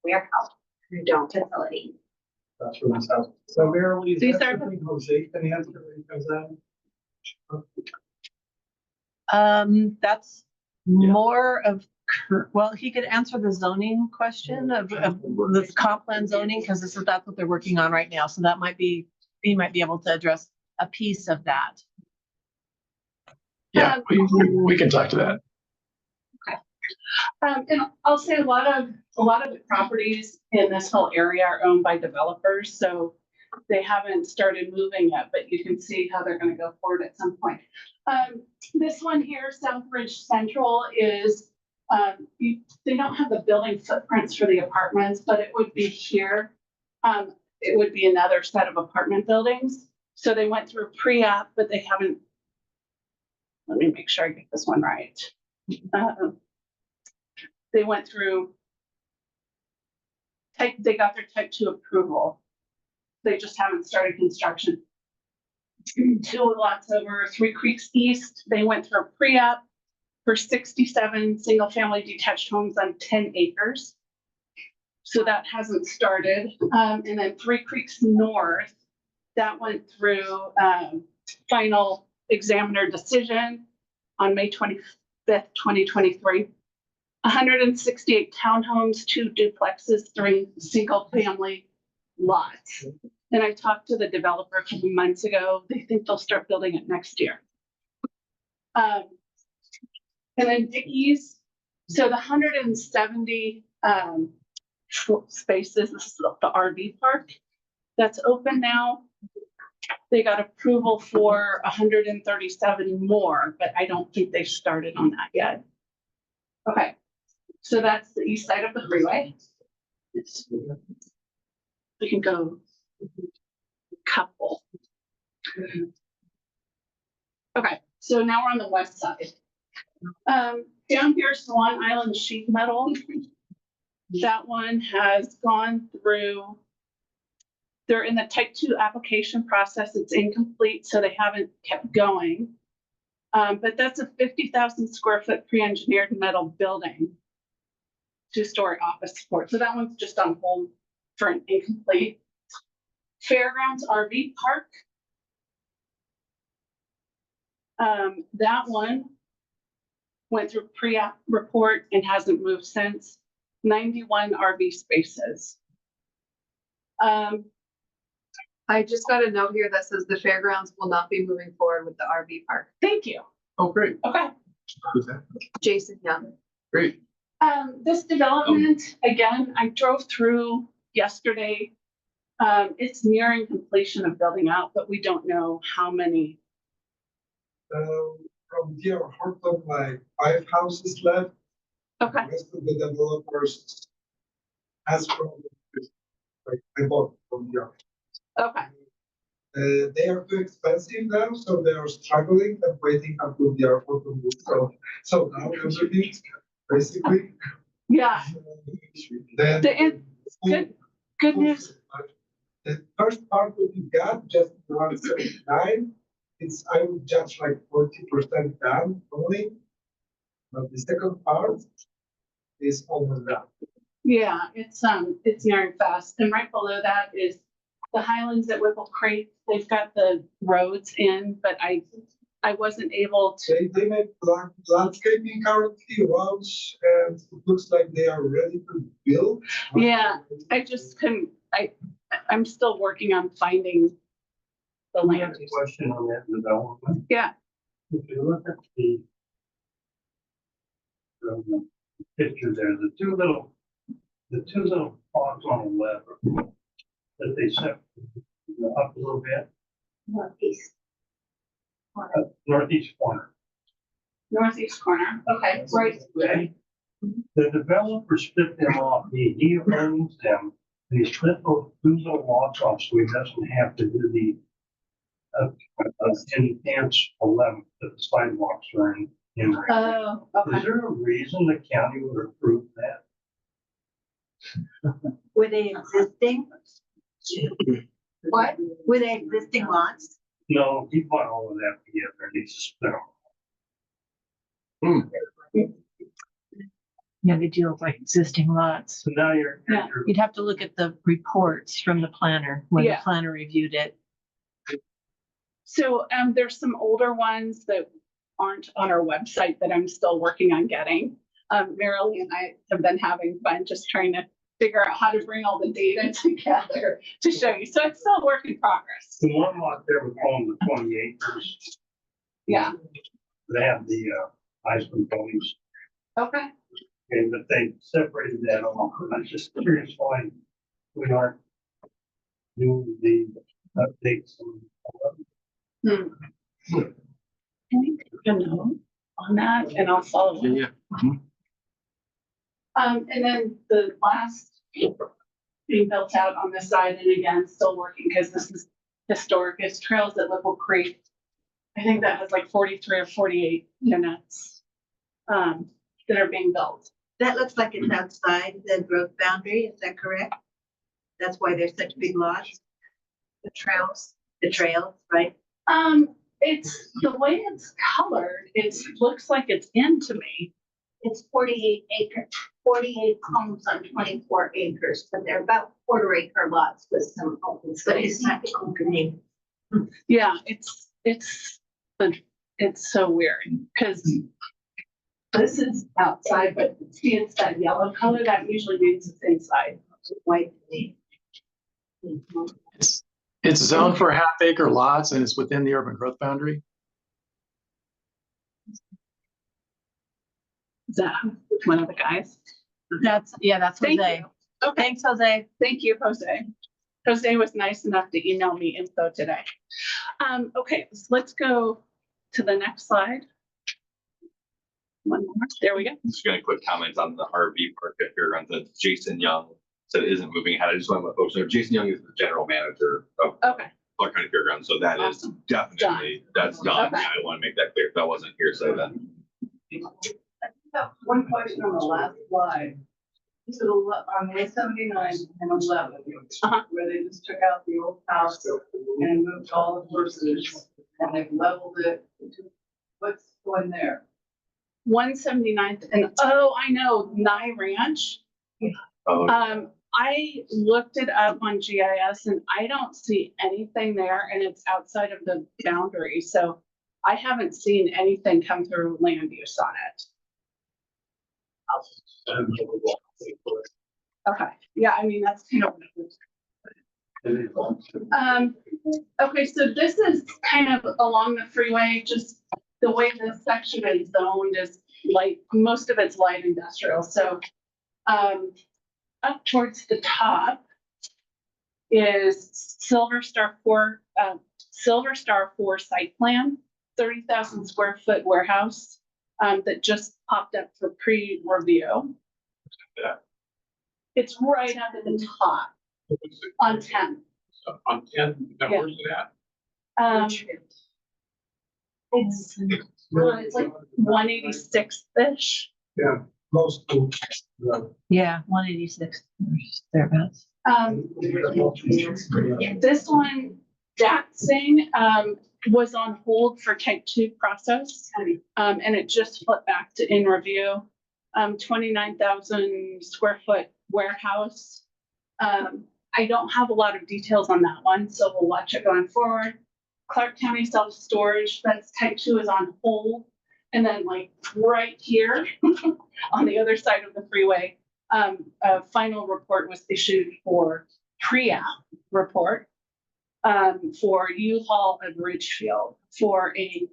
warehouse? You don't facility. That's where this house. So Marilee, is These that are- something Jose can answer when he comes out? That's more of Well, he could answer the zoning question of the comp plan zoning, because that's what they're working on right now. So that might be, he might be able to address a piece of that. Yeah, we can talk to that. And I'll say a lot of the properties in this whole area are owned by developers, so they haven't started moving yet, but you can see how they're gonna go forward at some point. This one here, Southbridge Central, is, they don't have the building footprints for the apartments, but it would be here. It would be another set of apartment buildings. So they went through pre-app, but they haven't. Let me make sure I get this one right. They went through. They got their type 2 approval. They just haven't started construction. 2 lots over 3 Creeks East, they went through a pre-app for 67 single-family detached homes on 10 acres. So that hasn't started. And then 3 Creeks North, that went through final examiner decision on May 25th, 2023. 168 townhomes, 2 duplexes, 3 single-family lots. And I talked to the developer a couple months ago. They think they'll start building it next year. And then Dickies, so the 170 spaces, this is the RV park that's open now. They got approval for 137 more, but I don't think they've started on that yet. Okay, so that's the east side of the freeway. We can go couple. Okay, so now we're on the west side. Down here, Swan Island Sheet Metal. That one has gone through. They're in the type 2 application process. It's incomplete, so they haven't kept going. But that's a 50,000 square foot pre-engineered metal building. 2-story office support. So that one's just on hold for an incomplete. Fairgrounds RV Park. That one went through pre-app report and hasn't moved since. 91 RV spaces. I just got a note here that says the fairgrounds will not be moving forward with the RV park. Thank you. Oh, great. Okay. Who's that? Jason Young. Great. This development, again, I drove through yesterday. It's nearing completion of building out, but we don't know how many. From here, Horton, like 5 houses left. Okay. The rest of the developers has problems with, like, I bought from here. Okay. They are too expensive now, so they are struggling and waiting until they are Horton. So now everything, basically. Yeah. Then Good news. The first part that you got, just 179, it's, I would judge like 40% done only. But the second part is almost done. Yeah, it's nearing fast. And right below that is the Highlands at Whipple Creek. They've got the roads in, but I wasn't able to. They make landscaping currently, roads, and it looks like they are ready to build. Yeah, I just couldn't, I'm still working on finding the I have land. a question on that development. Yeah. If you look at the picture there, the two little spots on the left that they set up a little bit, Northeast. northeast corner. Northeast corner, okay, right. Okay. The developer split them off. He owns them. And he split those two little lots off so he doesn't have to do the enhanced 11 that the sidewalks are in. Oh, Is okay. there a reason the county would approve that? Were they existing? What? Were they existing lots? No, he bought all of that together and he's split them. Yeah, they deal with like existing lots. So now you're You'd have to look at the reports from the planner when the Yeah. planner reviewed it. So there's some older ones that aren't on our website that I'm still working on getting. Marilee and I have been having fun just trying to figure out how to bring all the data together to show you. So it's still a work in progress. The one lot there was on the 20 acres. Yeah. They have the Iceland ponies, Okay. and but they separated that off. And I'm just curious why we aren't doing the updates. Hmm. Can you put a note on that and I'll follow up? Yeah. And then the last being built out on this side, and again, still working because this is historic, is Trails at Whipple Creek. I think that has like 43 or 48 units that are being built. That looks like it's outside the growth boundary, is that correct? That's why there's such big lots, the trails, right? It's the way it's colored, it looks like it's into me. It's 48 acres, 48 homes on 24 acres, but they're about quarter-acre lots with some open But it's space. not opening. Yeah, it's so weird because this is outside, but see, it's that yellow color that usually means it's inside. White. It's zoned for half-acre lots and it's within the urban growth boundary. Is that one of the guys? That's Thank Jose. you. Okay, Thanks, Jose. thank you, Jose. Jose was nice enough to email me info today. Okay, so let's go to the next slide. One more, there we go. Just gonna quick comment on the RV park at Fairgrounds that Jason Young said isn't moving ahead. I just want to let folks know, Jason Young is the general manager of Okay, Clark County Fairgrounds, so that is Awesome. definitely, that's done. Okay. I want to make that clear. If that wasn't hearsay then. One question on the last slide. So on 179 and 11, Uh-huh. where they just took out the old house and moved all the horses and they've leveled it. What's going there? 179th and, oh, I know, Nye Ranch. I looked it up on GIS and I don't see anything there and it's outside of the boundary, so I haven't seen anything come through land use on it. Okay, yeah, I mean, that's kind of what it was. Okay, so this is kind of along the freeway, just the way this section is zoned is light, most of it's light industrial, so up towards the top is Silver Star 4 site plan, 30,000 square foot warehouse that just popped up for pre-review. Yeah. It's right up at the top on 10. On 10, Yeah. where's it at? It's like 186-ish. Close to. Yeah, 186 thereabouts. This one, Jackson, was on hold for type 2 process. And it just flipped back to in review. 29,000 square foot warehouse. I don't have a lot of details on that one, so we'll watch it going forward. Clark County self-storage, that's type 2 is on hold. And then like right here on the other side of the freeway, a final report was issued for pre-app report for U-Haul and Ridgefield for a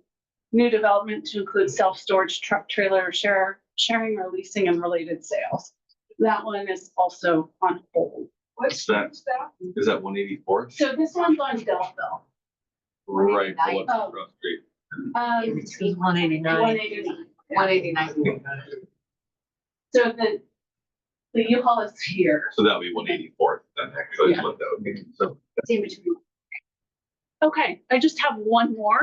new development to include self-storage, truck trailer, sharing or leasing and related sales. That one is also on hold. What's that? Is that 184th? So this one's on Delville. Right, below Oh. Grove Street. It's 189. 189. 189. So the U-Haul is here. So that'll be 184th then actually is Yeah. what that would be. So It's in between. Okay, I just have one more.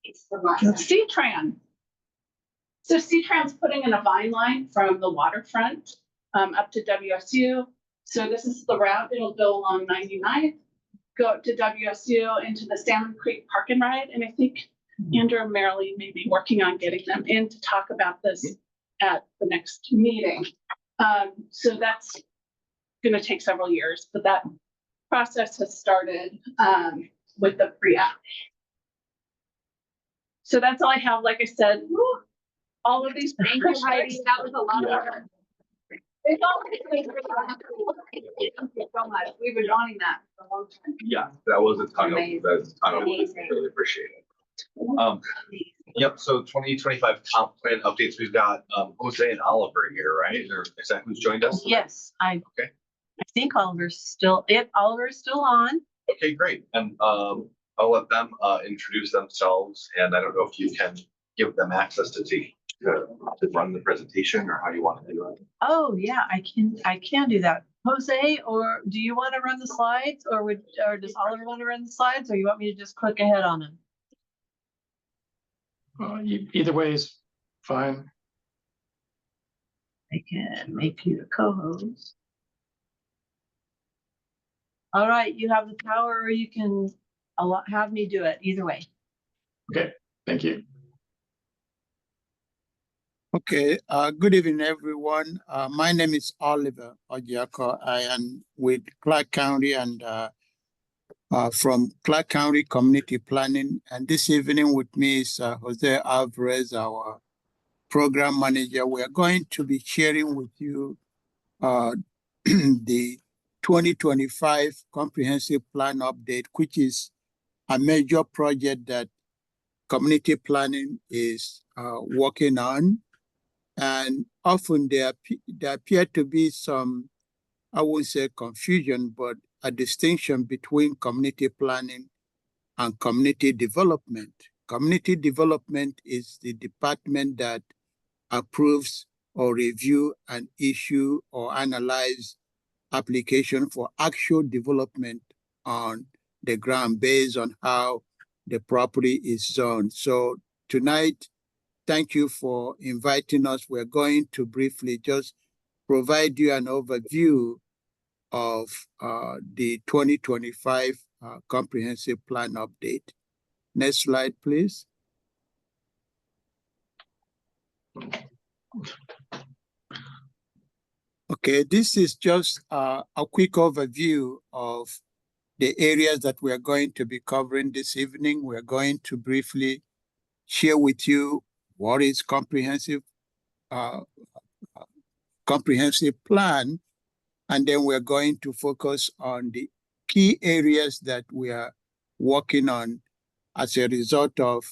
It's the last. C-Tran. So C-Tran's putting in a vine line from the waterfront up to WSU. So this is the route. It'll go along 99th, go up to WSU into the Salmon Creek Park and Ride. And I think Andrew and Marilee may be working on getting them in to talk about this at the next meeting. So that's going to take several years, but that process has started with the pre-app. So that's all I have. Like I said, all of these. Thank you, Heidi. That was a lot of Yeah. work. It's always been really wonderful. Thank you so much. We've been wanting that for a long time. Yeah, that was a ton of, Amazing. that's a ton of, Amazing. really appreciate it. Yep, so 2025 comp plan updates, we've got, Jose and Oliver here, right? Or is that who's joined us? Yes, Okay. I think Oliver's still on. Okay, great. And, I'll let them, introduce themselves, and I don't know if you can give them access to run the presentation, or how you want to do it. Oh, yeah, I can do that. Jose, or do you want to run the slides, or does Oliver want to run the slides, or you want me to just click ahead on them? Either way is fine. I can make you the co-host. All right, you have the power, or you can have me do it, either way. Okay, thank you. Okay, good evening, everyone. My name is Oliver Ojiako. I am with Clark County and from Clark County Community Planning. And this evening with me is Jose Alvarez, our program manager. We are going to be sharing with you the 2025 Comprehensive Plan Update, which is a major project that community planning is working on. And often there appear to be some, I won't say confusion, but a distinction between community planning and community development. Community development is the department that approves or review an issue or analyze application for actual development on the ground based on how the property is zoned. So tonight, thank you for inviting us. We're going to briefly just provide you an overview of the 2025 Comprehensive Plan Update. Next slide, please. Okay, this is just a quick overview of the areas that we are going to be covering this evening. We're going to briefly share with you what is comprehensive plan, and then we're going to focus on the key areas that we are working on as a result of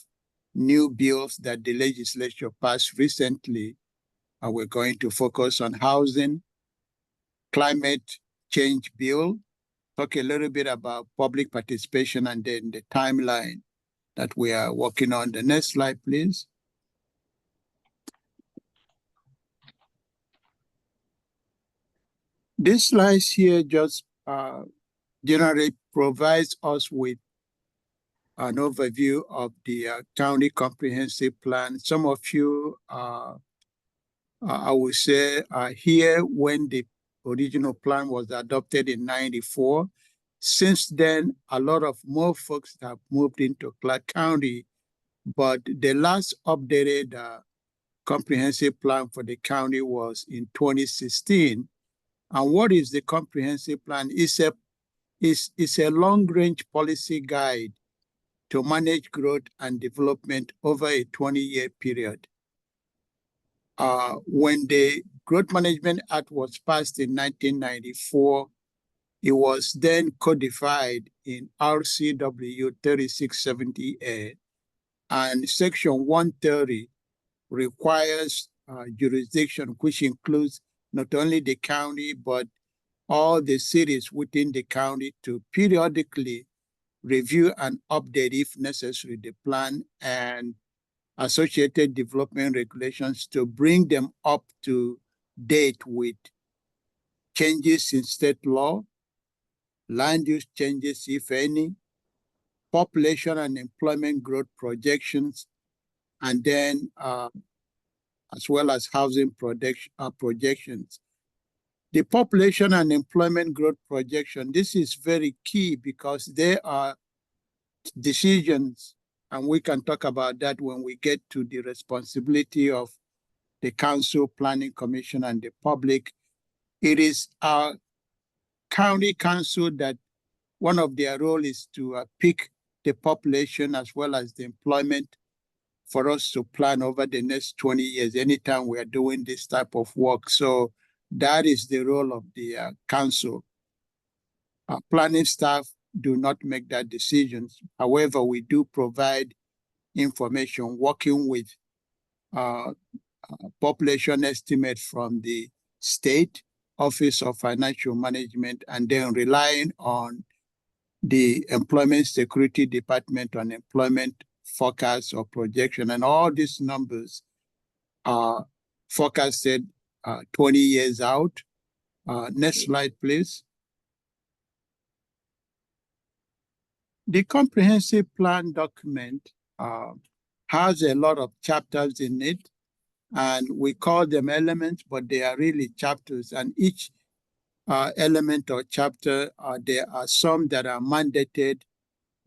new bills that the legislature passed recently. And we're going to focus on housing, climate change bill, talk a little bit about public participation, and then the timeline that we are working on. The next slide, please. This slide here just generally provides us with an overview of the county comprehensive plan. Some of you, I would say, are here when the original plan was adopted in '94. Since then, a lot of more folks have moved into Clark County, but the last updated comprehensive plan for the county was in 2016. And what is the comprehensive plan? It's a long-range policy guide to manage growth and development over a 20-year period. When the Growth Management Act was passed in 1994, it was then codified in RCW 3670A, and Section 130 requires jurisdiction, which includes not only the county, but all the cities within the county, to periodically review and update, if necessary, the plan and associated development regulations to bring them up to date with changes in state law, land use changes, if any, population and employment growth projections, and then as well as housing projections. The population and employment growth projection, this is very key because there are decisions, and we can talk about that when we get to the responsibility of the council, planning commission, and the public. It is our county council that one of their role is to pick the population as well as the employment for us to plan over the next 20 years, anytime we are doing this type of work. So that is the role of the council. Planning staff do not make that decisions. However, we do provide information working with population estimate from the State Office of Financial Management, and then relying on the Employment Security Department on employment forecast or projection. And all these numbers are forecasted 20 years out. Next slide, please. The comprehensive plan document has a lot of chapters in it, and we call them elements, but they are really chapters. And each element or chapter, there are some that are mandated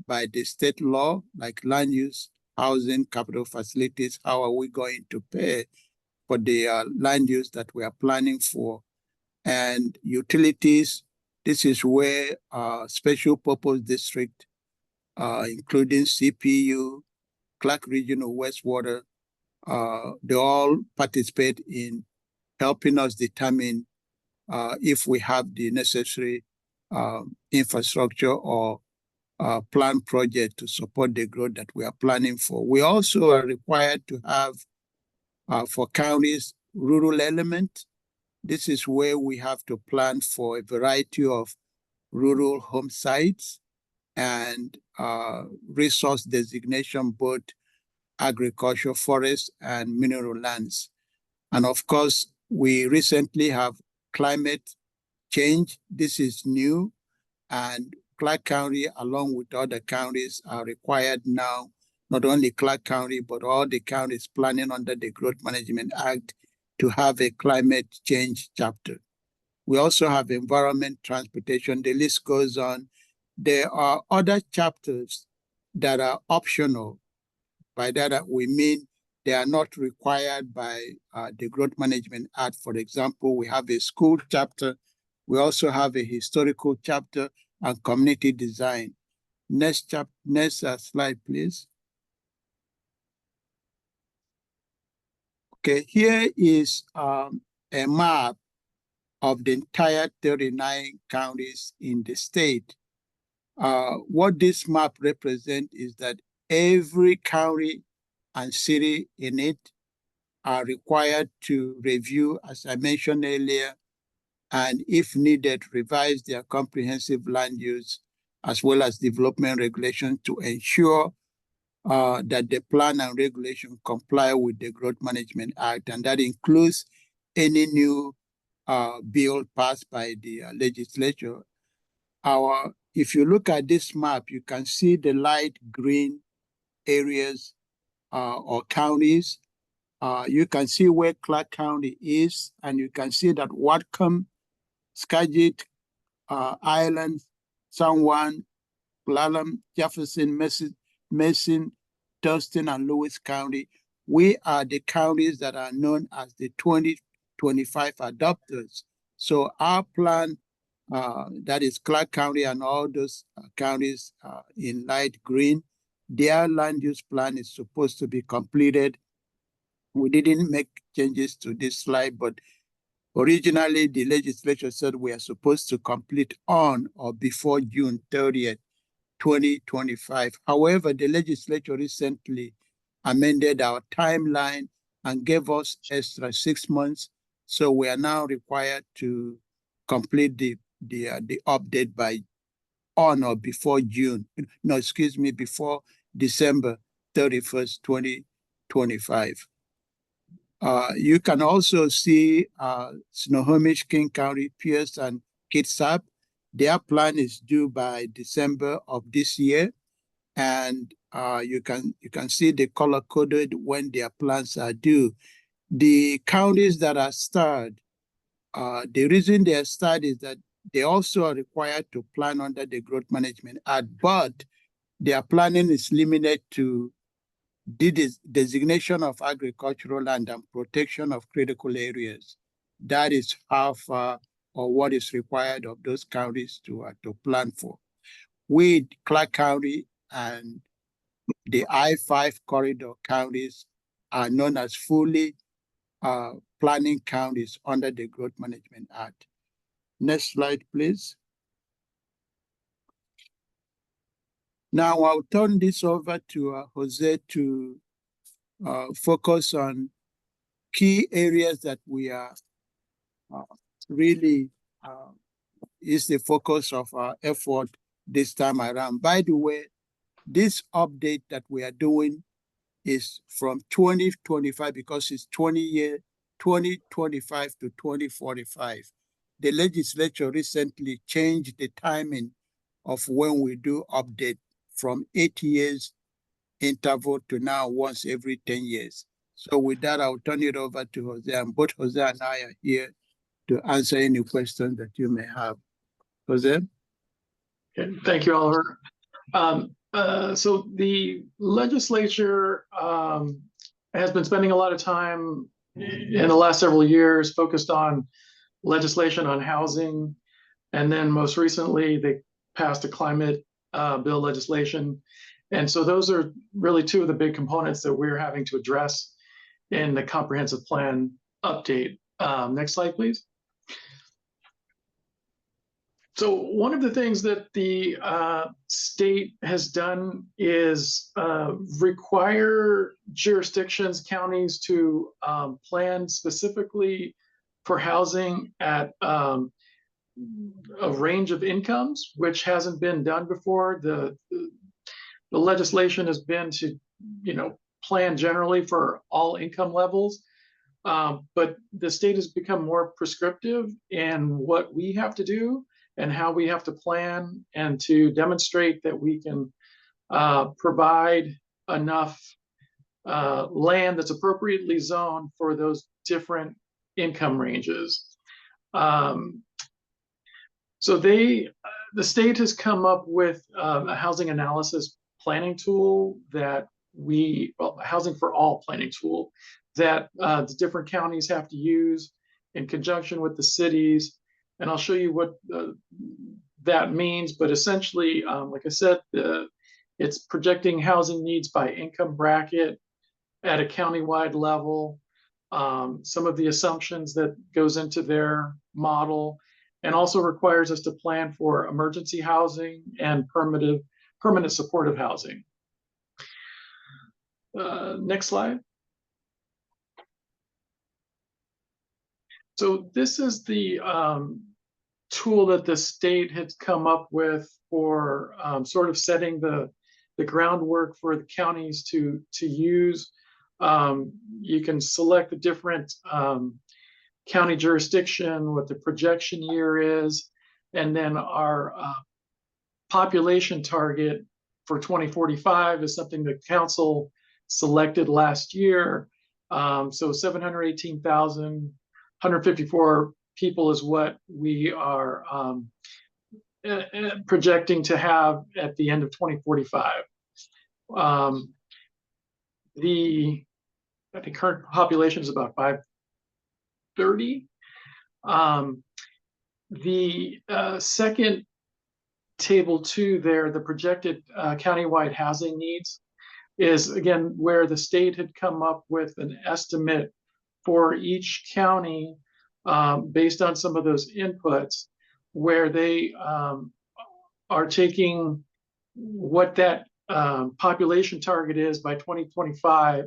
by the state law, like land use, housing, capital facilities. How are we going to pay for the land use that we are planning for? And utilities, this is where special purpose district, including CPU, Clark Regional Wastewater, they all participate in helping us determine if we have the necessary infrastructure or plan project to support the growth that we are planning for. We also are required to have, for counties, rural element. This is where we have to plan for a variety of rural home sites and resource designation, both agriculture, forest, and mineral lands. And of course, we recently have climate change. This is new, and Clark County, along with other counties, are required now, not only Clark County, but all the counties planning under the Growth Management Act to have a climate change chapter. We also have environment, transportation, the list goes on. There are other chapters that are optional. By that, we mean they are not required by the Growth Management Act. For example, we have a school chapter. We also have a historical chapter and community design. Next slide, please. Okay, here is a map of the entire 39 counties in the state. What this map represents is that every county and city in it are required to review, as I mentioned earlier, and if needed, revise their comprehensive land use as well as development regulations to ensure that the plan and regulation comply with the Growth Management Act, and that includes any new bill passed by the legislature. If you look at this map, you can see the light green areas or counties. You can see where Clark County is, and you can see that Whatcom, Skagit, Island, San Juan, Clallam, Jefferson, Mason, Thurston, and Lewis County. We are the counties that are known as the 2025 adopters. So our plan, that is Clark County and all those counties in light green, their land use plan is supposed to be completed. We didn't make changes to this slide, but originally the legislature said we are supposed to complete on or before June 30th, 2025. However, the legislature recently amended our timeline and gave us extra 6 months. So we are now required to complete the update by on or before before December 31st, 2025. You can also see Snohomish, King County, Pierce, and Kitsap. Their plan is due by December of this year, and you can see the color coded when their plans are due. The counties that are starred, the reason they are starred is that they also are required to plan under the Growth Management Act, but their planning is limited to the designation of agricultural land and protection of critical areas. That is how far or what is required of those counties to plan for. We, Clark County and the I-5 corridor counties are known as fully planning counties under the Growth Management Act. Next slide, please. Now I'll turn this over to Jose to focus on key areas that we are really is the focus of our effort this time around. By the way, this update that we are doing is from 2025 because it's 2025 to 2045. The legislature recently changed the timing of when we do update from 8 years interval to now once every 10 years. So with that, I'll turn it over to Jose, and both Jose and I are here to answer any questions that you may have. Jose? Okay, thank you, Oliver. So the legislature has been spending a lot of time in the last several years focused on legislation on housing. And then most recently, they passed a climate bill legislation. And so those are really two of the big components that we're having to address in the comprehensive plan update. Next slide, please. So one of the things that the state has done is require jurisdictions, counties to plan specifically for housing at a range of incomes, which hasn't been done before. The legislation has been to, plan generally for all income levels, but the state has become more prescriptive in what we have to do and how we have to plan and to demonstrate that we can provide enough land that's appropriately zoned for those different income ranges. So the state has come up with a housing analysis planning tool that housing for all planning tool that the different counties have to use in conjunction with the cities. And I'll show you what that means. But essentially, like I said, it's projecting housing needs by income bracket at a countywide level. Some of the assumptions that goes into their model, and also requires us to plan for emergency housing and permanent supportive housing. Next slide. So this is the tool that the state has come up with for sort of setting the groundwork for the counties to use. You can select the different county jurisdiction, what the projection year is, and then our population target for 2045 is something the council selected last year. So 718,154 people is what we are projecting to have at the end of 2045. The current population is about 530. The second table 2 there, the projected countywide housing needs, is again where the state had come up with an estimate for each county based on some of those inputs, where they are taking what that population target is by 2045,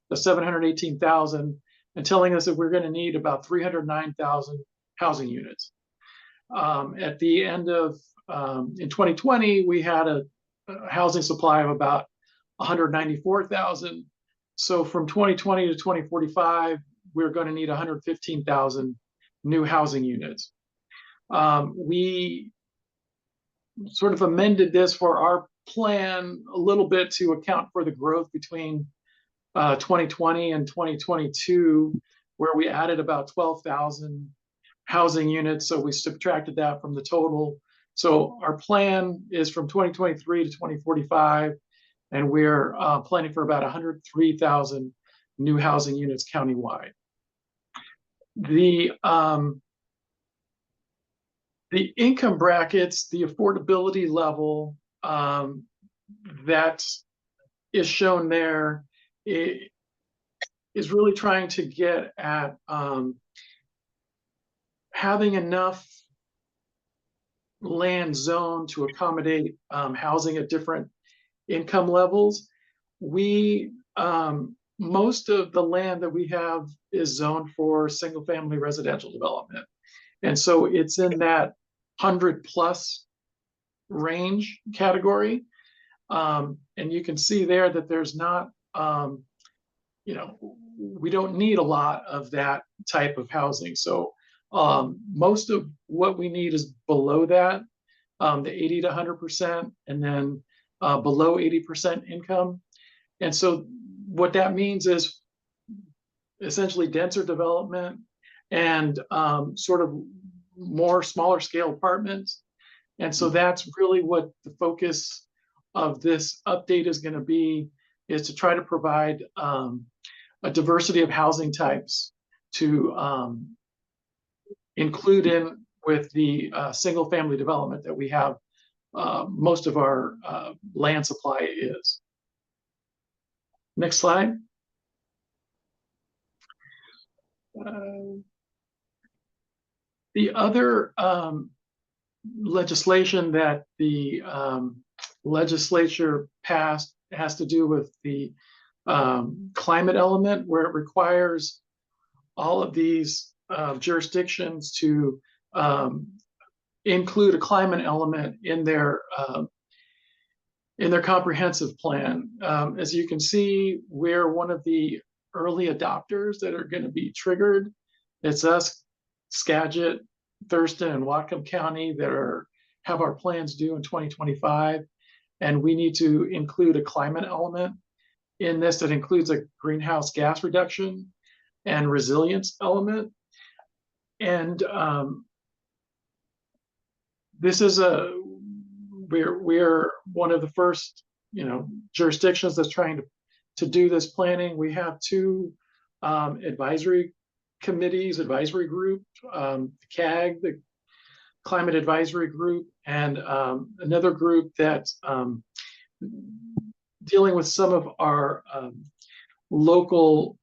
the 718,000, and telling us that we're going to need about 309,000 housing units. At the end of, in 2020, we had a housing supply of about 194,000. So from 2020 to 2045, we're going to need 115,000 new housing units. We sort of amended this for our plan a little bit to account for the growth between 2020 and 2022, where we added about 12,000 housing units. So we subtracted that from the total. So our plan is from 2023 to 2045, and we're planning for about 103,000 new housing units countywide. The income brackets, the affordability level, that is shown there is really trying to get at having enough land zone to accommodate housing at different income levels. We most of the land that we have is zoned for single family residential development. And so it's in that 100+ range category. And you can see there that there's not, you know, we don't need a lot of that type of housing. So most of what we need is below that, the 80 to 100%, and then below 80% income. And so what that means is essentially denser development and sort of more smaller scale apartments. And so that's really what the focus of this update is going to be, is to try to provide a diversity of housing types to include in with the single family development that we have. Most of our land supply is. Next slide. The other legislation that the legislature passed has to do with the climate element, where it requires all of these jurisdictions to include a climate element in their comprehensive plan. As you can see, we're one of the early adopters that are going to be triggered. It's us, Skagit, Thurston, and Whatcom County that have our plans due in 2025. And we need to include a climate element in this that includes a greenhouse gas reduction and resilience element. And this is we're one of the first, you know, jurisdictions that's trying to do this planning. We have two advisory committees, advisory group, CAG, the Climate Advisory Group, and another group that's dealing with some of our local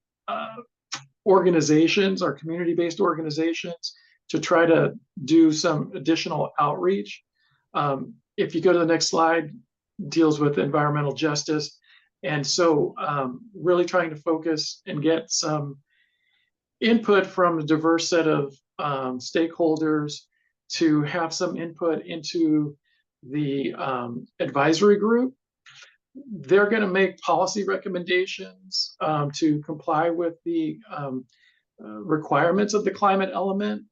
organizations, our community-based organizations, to try to do some additional outreach. If you go to the next slide, deals with environmental justice. And so really trying to focus and get some input from a diverse set of stakeholders to have some input into the advisory group. They're going to make policy recommendations to comply with the requirements of the climate element.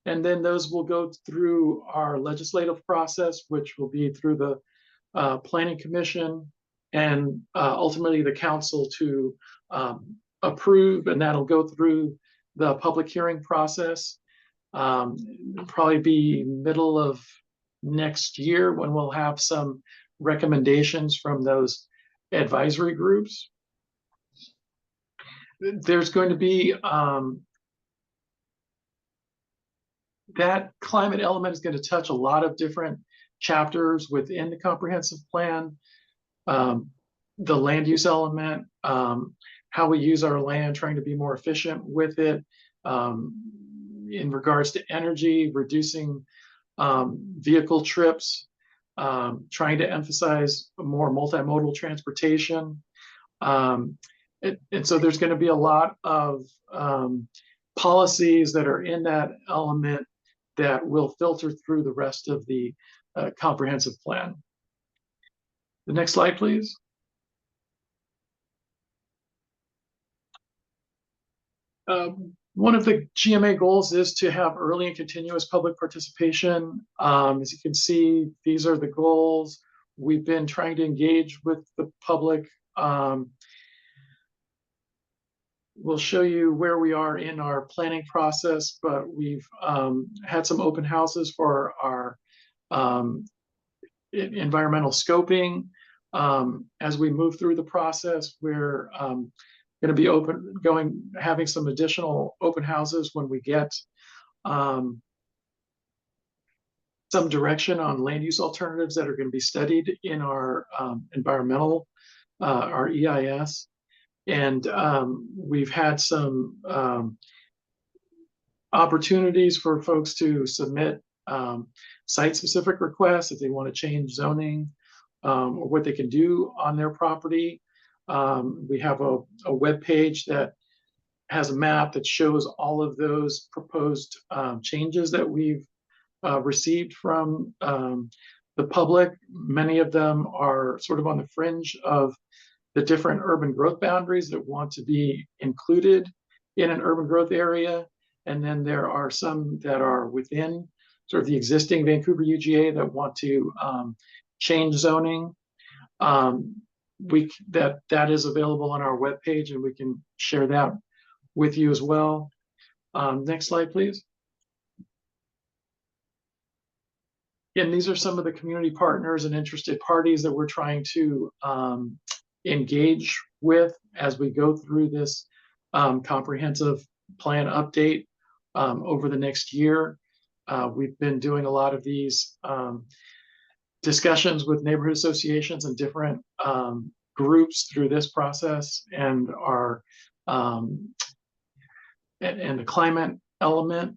And then those will go through our legislative process, which will be through the Planning Commission and ultimately the council to approve, and that'll go through the public hearing process. Probably be middle of next year when we'll have some recommendations from those advisory groups. There's going to be that climate element is going to touch a lot of different chapters within the comprehensive plan. The land use element, how we use our land, trying to be more efficient with it in regards to energy, reducing vehicle trips, trying to emphasize more multimodal transportation. And so there's going to be a lot of policies that are in that element that will filter through the rest of the comprehensive plan. The next slide, please. One of the GMA goals is to have early and continuous public participation. As you can see, these are the goals. We've been trying to engage with the public. We'll show you where we are in our planning process, but we've had some open houses for our environmental scoping. As we move through the process, we're going to be having some additional open houses when we get some direction on land use alternatives that are going to be studied in our environmental, our EIS. And we've had some opportunities for folks to submit site-specific requests if they want to change zoning or what they can do on their property. We have a web page that has a map that shows all of those proposed changes that we've received from the public. Many of them are sort of on the fringe of the different urban growth boundaries that want to be included in an urban growth area. And then there are some that are within sort of the existing Vancouver UGA that want to change zoning. That is available on our webpage, and we can share that with you as well. Next slide, please. Again, these are some of the community partners and interested parties that we're trying to engage with as we go through this comprehensive plan update over the next year. We've been doing a lot of these discussions with neighborhood associations and different groups through this process, and our and the climate element.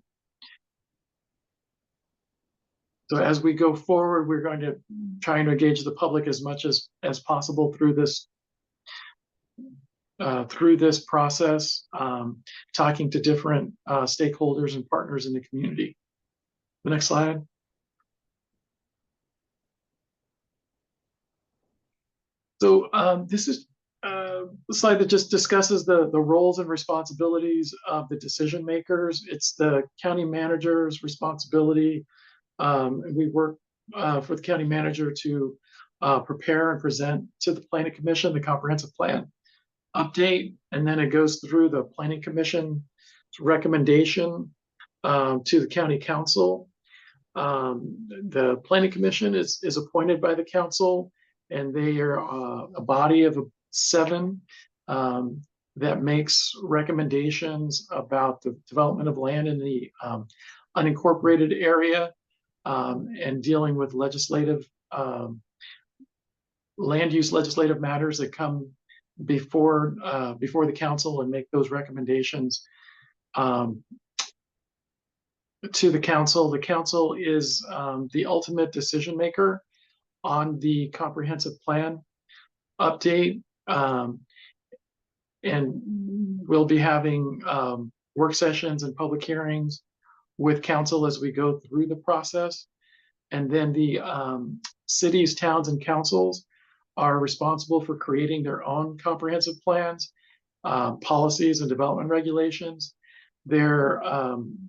So as we go forward, we're going to try and engage the public as much as possible through this process, talking to different stakeholders and partners in the community. The next slide. So this is a slide that just discusses the roles and responsibilities of the decision makers. It's the county manager's responsibility. We work for the county manager to prepare and present to the Planning Commission the comprehensive plan update, and then it goes through the Planning Commission recommendation to the county council. The Planning Commission is appointed by the council, and they are a body of 7 that makes recommendations about the development of land in the unincorporated area and dealing with legislative land use legislative matters that come before the council and make those recommendations to the council. The council is the ultimate decision maker on the comprehensive plan update, and we'll be having work sessions and public hearings with council as we go through the process. And then the cities, towns, and councils are responsible for creating their own comprehensive plans, policies, and development regulations. They're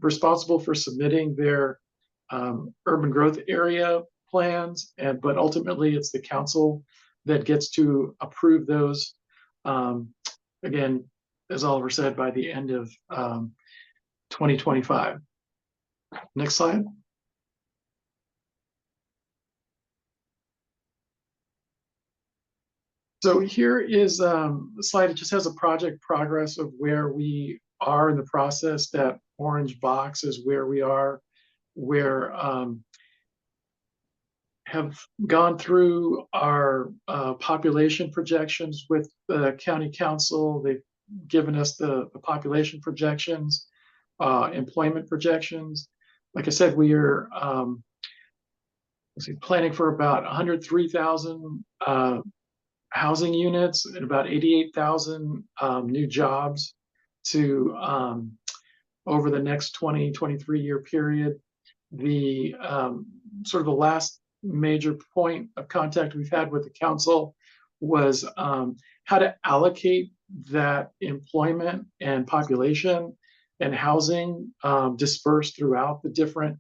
responsible for submitting their urban growth area plans, but ultimately it's the council that gets to approve those. Again, as Oliver said, by the end of 2025. Next slide. So here is a slide that just has a project progress of where we are in the process. That orange box is where we are, where have gone through our population projections with the county council. They've given us the population projections, employment projections. Like I said, we are planning for about 103,000 housing units and about 88,000 new jobs to over the next 23 year period. The sort of the last major point of contact we've had with the council was how to allocate that employment and population and housing dispersed throughout the different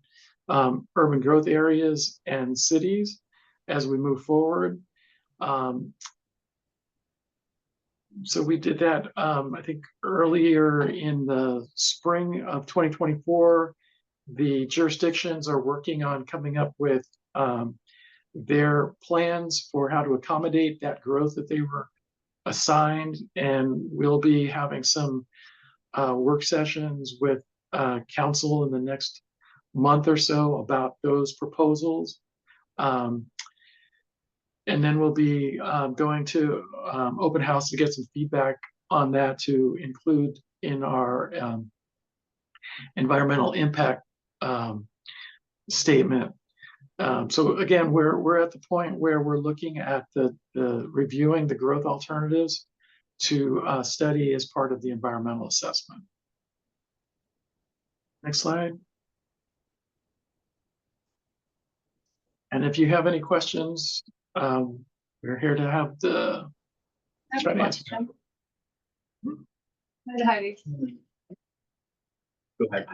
urban growth areas and cities as we move forward. So we did that, I think, earlier in the spring of 2024. The jurisdictions are working on coming up with their plans for how to accommodate that growth that they were assigned, and we'll be having some work sessions with council in the next month or so about those proposals. And then we'll be going to open house to get some feedback on that to include in our environmental impact statement. So again, we're at the point where we're looking at the reviewing the growth alternatives to study as part of the environmental assessment. Next slide. And if you have any questions, we're here to have the. I have try a to answer. question. Heidi. Go ahead.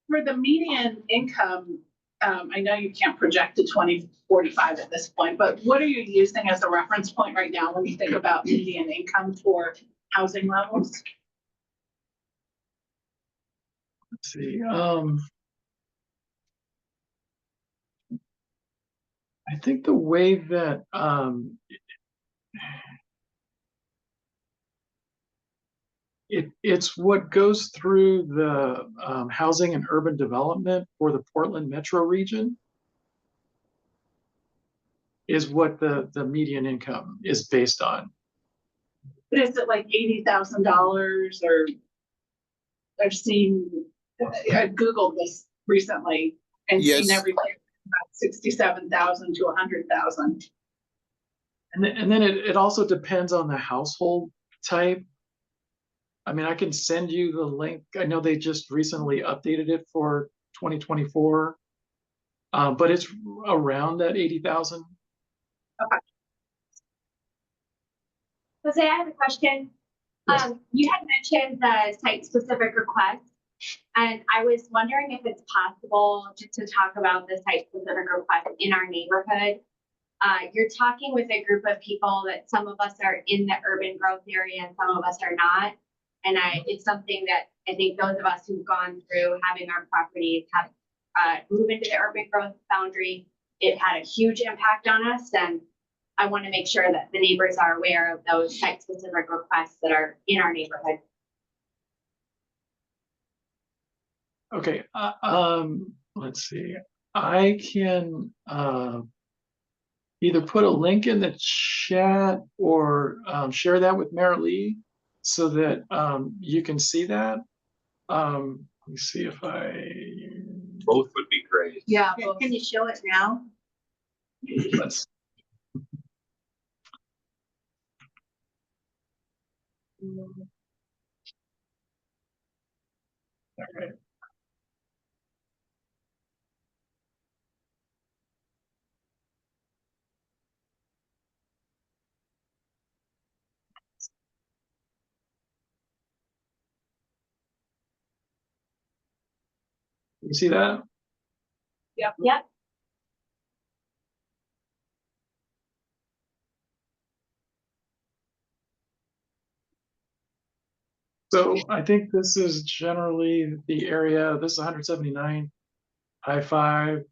For the median income, I know you can't project to 2045 at this point, but what are you using as a reference point right now when you think about median income for housing levels? Let's see. I think the way that it's what goes through the housing and urban development for the Portland metro region is what the median income is based on. But is it like $80,000 or I've seen, I Googled this recently and Yes. seen everything about 67,000 to 100,000. And then it also depends on the household type. I mean, I can send you the link. I know they just recently updated it for 2024, but it's around that 80,000. Jose, I have a question. Yes. You had mentioned the site-specific request, and I was wondering if it's possible just to talk about the site-specific request in our neighborhood. You're talking with a group of people that some of us are in the urban growth area and some of us are not. And it's something that I think those of us who've gone through having our properties have move into the urban growth boundary, it had a huge impact on us. And I want to make sure that the neighbors are aware of those site-specific requests that are in our neighborhood. Okay, let's see. I can either put a link in the chat or share that with Mary Lee so that you can see that. Let me see if Both would be great. Yeah, can you show it now? let's. All right. You see that? Yep. Yep. So I think this is generally the area. This is 179 I-5.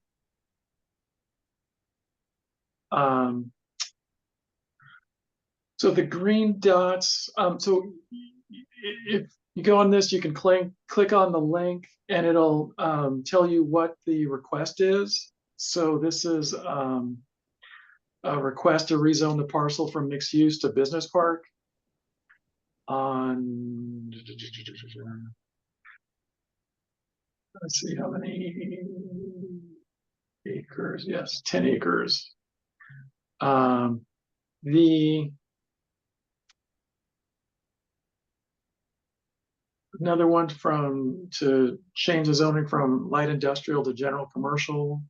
So the green dots, so if you go on this, you can click on the link and it'll tell you what the request is. So this is a request to rezone the parcel from mixed use to business park on, let's see how many acres. Yes, 10 acres. Another one to change the zoning from light industrial to general commercial.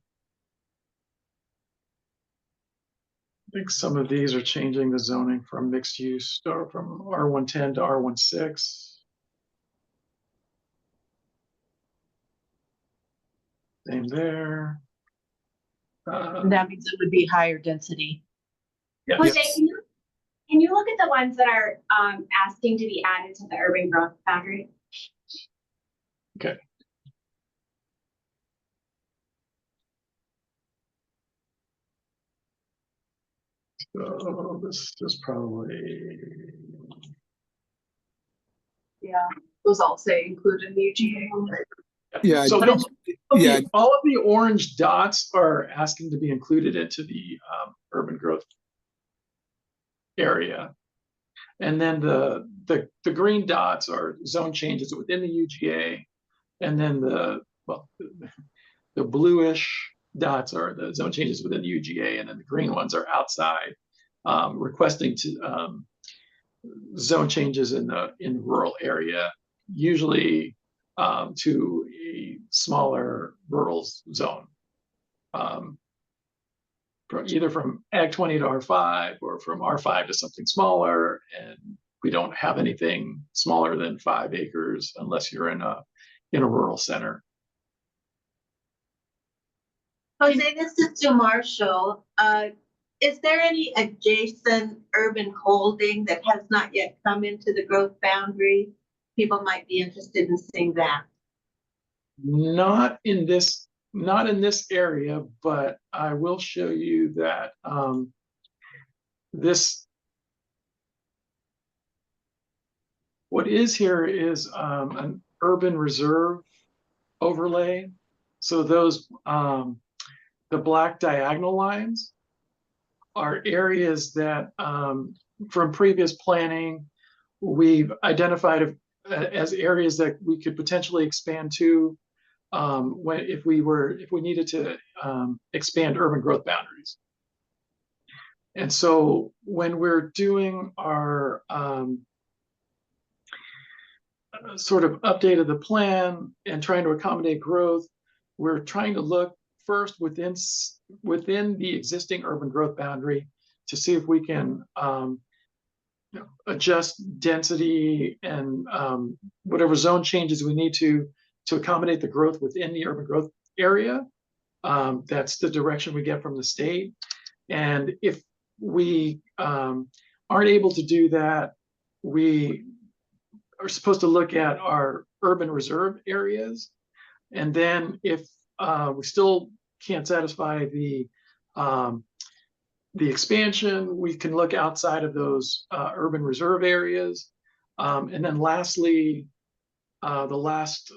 I think some of these are changing the zoning from mixed use or from R110 to R16. Same there. That means it would be higher density. Yeah. Jose, Yes. can you look at the ones that are asking to be added to the urban growth boundary? Okay. So this is probably. Yeah, those all say include in the UGA. Yeah, So just- yeah, all of the orange dots are asking to be included into the urban growth area. And then the green dots are zone changes within the UGA. And then the bluish dots are the zone changes within the UGA, and then the green ones are outside, requesting to zone changes in the rural area, usually to a smaller rural zone, either from Ag 20 to R5 or from R5 to something smaller. And we don't have anything smaller than 5 acres unless you're in a rural center. Jose, this is Jill Marshall. Is there any adjacent urban holding that has not yet come into the growth boundary? People might be interested in seeing that. Not in this area, but I will show you that what is here is an urban reserve overlay. So those the black diagonal lines are areas that from previous planning we've identified as areas that we could potentially expand to if we needed to expand urban growth boundaries. And so when we're doing our sort of update of the plan and trying to accommodate growth, we're trying to look first within the existing urban growth boundary to see if we can adjust density and whatever zone changes we need to accommodate the growth within the urban growth area. That's the direction we get from the state. And if we aren't able to do that, we are supposed to look at our urban reserve areas. And then if we still can't satisfy the expansion, we can look outside of those urban reserve areas. And then lastly, the last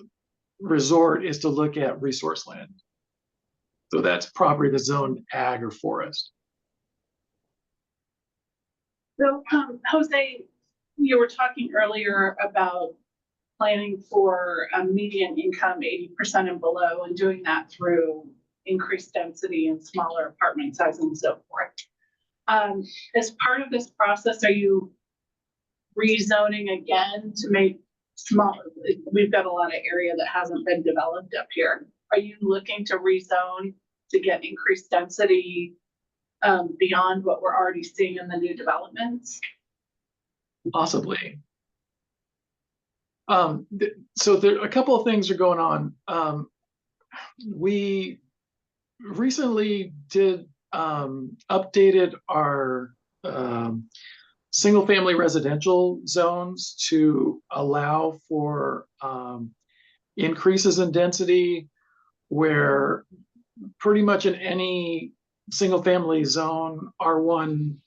resort is to look at resource land. So that's property that's zoned ag or forest. So, Jose, you were talking earlier about planning for a median income 80% and below, and doing that through increased density and smaller apartment size and so forth. As part of this process, are you rezoning again to make small? We've got a lot of area that hasn't been developed up here. Are you looking to rezone to get increased density beyond what we're already seeing in the new developments? Possibly. So there a couple of things are going on. We recently did updated our single family residential zones to allow for increases in density, where pretty much in any single family zone, R15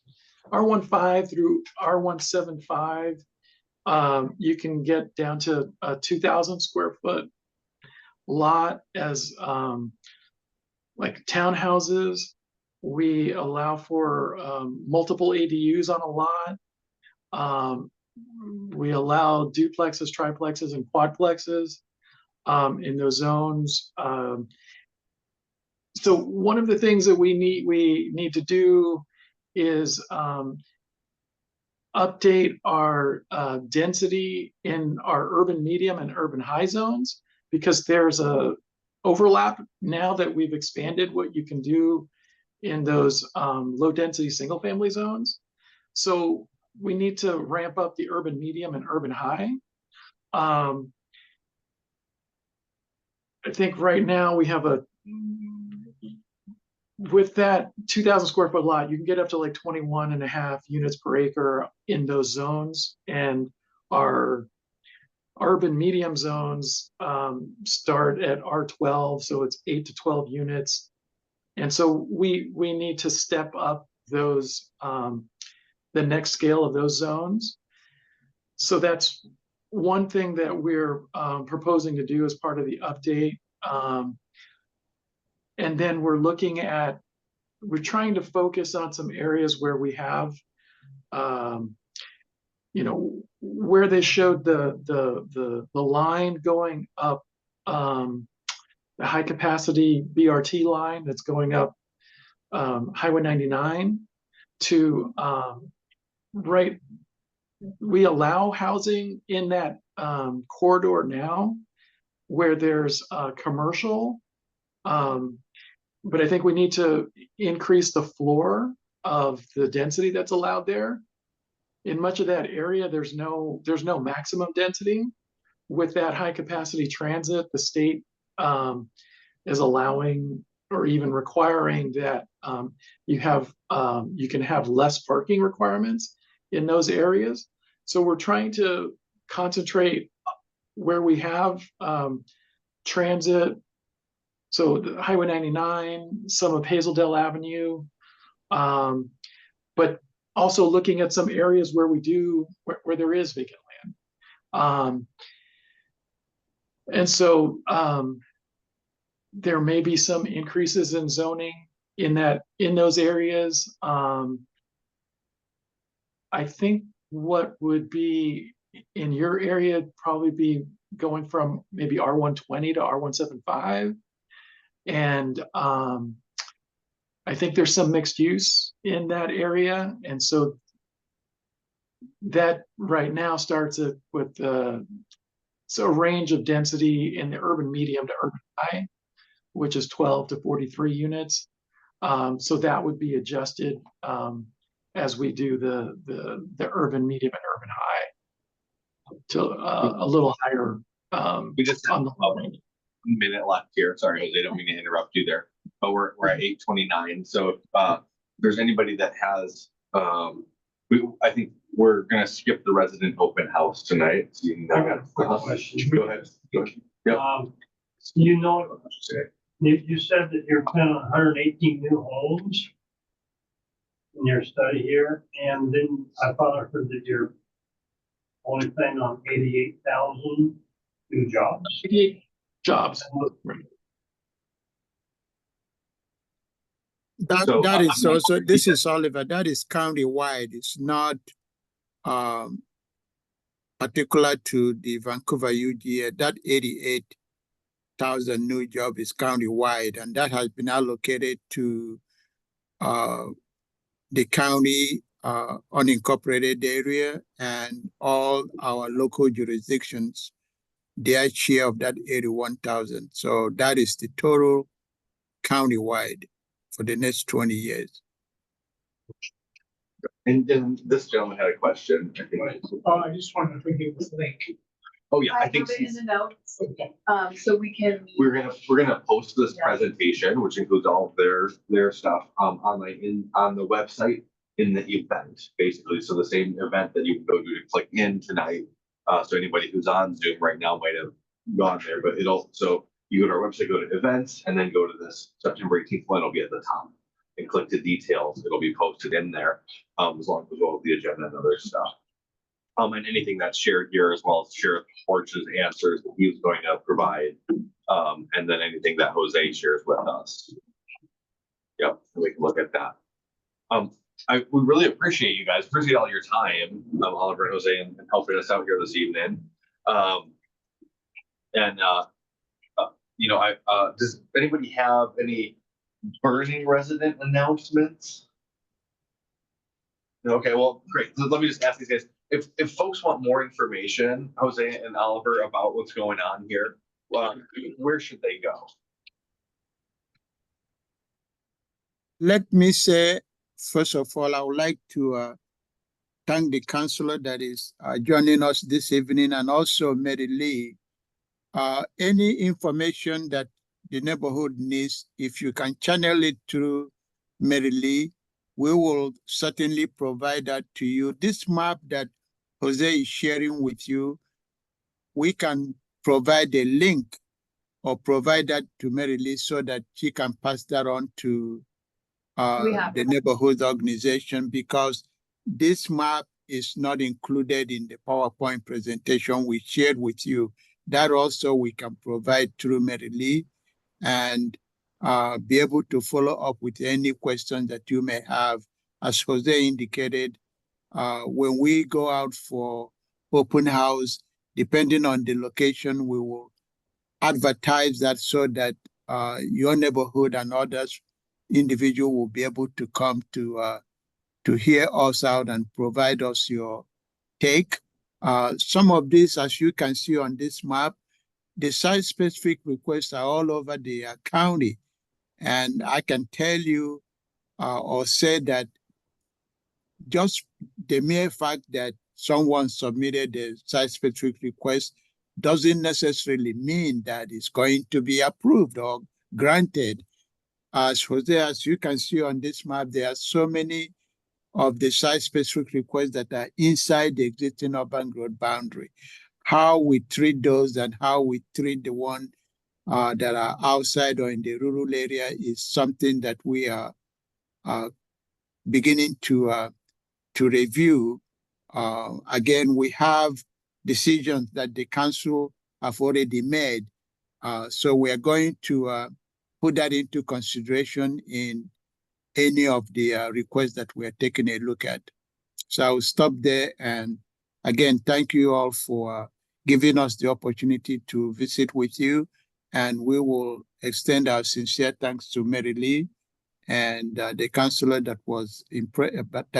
through R175, you can get down to a 2,000 square foot lot as like townhouses. We allow for multiple ADUs on a lot. We allow duplexes, triplexes, and quadplexes in those zones. So one of the things that we need to do is update our density in our urban medium and urban high zones, because there's a overlap now that we've expanded what you can do in those low density single family zones. So we need to ramp up the urban medium and urban high. I think right now we have with that 2,000 square foot lot, you can get up to like 21.5 units per acre in those zones. And our urban medium zones start at R12, so it's 8 to 12 units. And so we need to step up those, the next scale of those zones. So that's one thing that we're proposing to do as part of the update. And then we're trying to focus on some areas where we have, where they showed the line going up, the high capacity BRT line that's going up Highway 99 to right. We allow housing in that corridor now where there's commercial, but I think we need to increase the floor of the density that's allowed there. In much of that area, there's no maximum density. With that high capacity transit, the state is allowing or even requiring that you can have less parking requirements in those areas. So we're trying to concentrate where we have transit. So the Highway 99, some of Hazeldale Avenue, but also looking at some areas where where there is vacant land. And so there may be some increases in zoning in those areas. I think what would be in your area probably be going from maybe R120 to R175. And I think there's some mixed use in that area. And so that right now starts with a range of density in the urban medium to urban high, which is 12 to 43 units. So that would be adjusted as we do the urban medium and urban high to a little higher. We just have on the low end. a minute left here. Sorry, Jose, don't mean to interrupt you there, but we're at 8:29. So if there's anybody that has, I think we're gonna skip the resident open house tonight. So you I can, got a quick question. Go ahead. Yep. You know, you said that you're planning on 118 new homes in your study here, and then I thought I heard that you're only planning on 88,000 new jobs. 88 jobs. That is also, this is Oliver, that is countywide. It's not particular to the Vancouver UGA. That 88,000 new job is countywide, and that has been allocated to the county unincorporated area and all our local jurisdictions, their share of that 81,000. So that is the total countywide for the next 20 years. And this gentleman had a question. I think. I just wanted to give this link. Oh yeah, I think have it in the notes, so we can. we're gonna post this presentation, which includes all of their stuff online on the website in the event, basically. So the same event that you can go to click in tonight. So anybody who's on Zoom right now might have gone there, but so you go to our website, go to events, and then go to this September 18th one. It'll be at the top, and click the details. It'll be posted in there, as long as well as the agenda and other stuff. And anything that's shared here, as well as Sheriff Porch's answers that he was going to provide, and then anything that Jose shares with us. Yep, we can look at that. We really appreciate you guys. Appreciate all your time, Oliver and Jose, and helping us out here this evening. Does anybody have any burning resident announcements? Okay, well, great. Let me just ask these guys. If folks want more information, Jose and Oliver, about what's going on here, where should they go? Let me say, first of all, I would like to thank the counselor that is joining us this evening, and also Mary Lee. Any information that the neighborhood needs, if you can channel it through Mary Lee, we will certainly provide that to you. This map that Jose is sharing with you, we can provide a link or provide that to Mary Lee so that she can pass that on to the neighborhood organization, because this map is not included in the PowerPoint presentation we shared with you. That also we can provide through Mary Lee and be able to follow up with any questions that you may have. As Jose indicated, when we go out for open house, depending on the location, we will advertise that so that your neighborhood and others individual will be able to come to hear us out and provide us your take. Some of these, as you can see on this map, the site-specific requests are all over the county. And I can tell you or say that just the mere fact that someone submitted a site-specific request doesn't necessarily mean that it's going to be approved or granted. As Jose, as you can see on this map, there are so many of the site-specific requests that are inside the existing urban growth boundary. How we treat those and how we treat the one that are outside or in the rural area is something that we are beginning to review. Again, we have decisions that the council have already made. So we are going to put that into consideration in any of the requests that we are taking a look at. So I'll stop there. And again, thank you all for giving us the opportunity to visit with you. And we will extend our sincere thanks to Mary Lee and the councillor that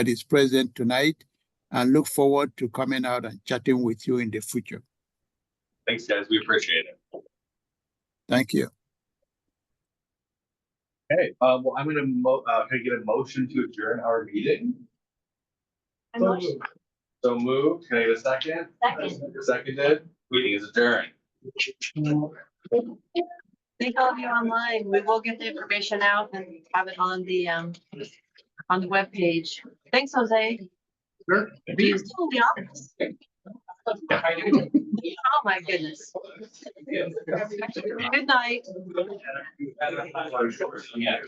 is present tonight, and look forward to coming out and chatting with you in the future. Thanks, guys. We appreciate it. Thank you. Okay, well, I'm gonna can I get a motion to adjourn our meeting? So moved. Can I get a second? Second. Seconded. Meeting is adjourned. Thank all of you online. We will get the information out and have it on the webpage. Thanks, Jose. Sure. Do you still in the office? Oh, my goodness. Good night. Yeah.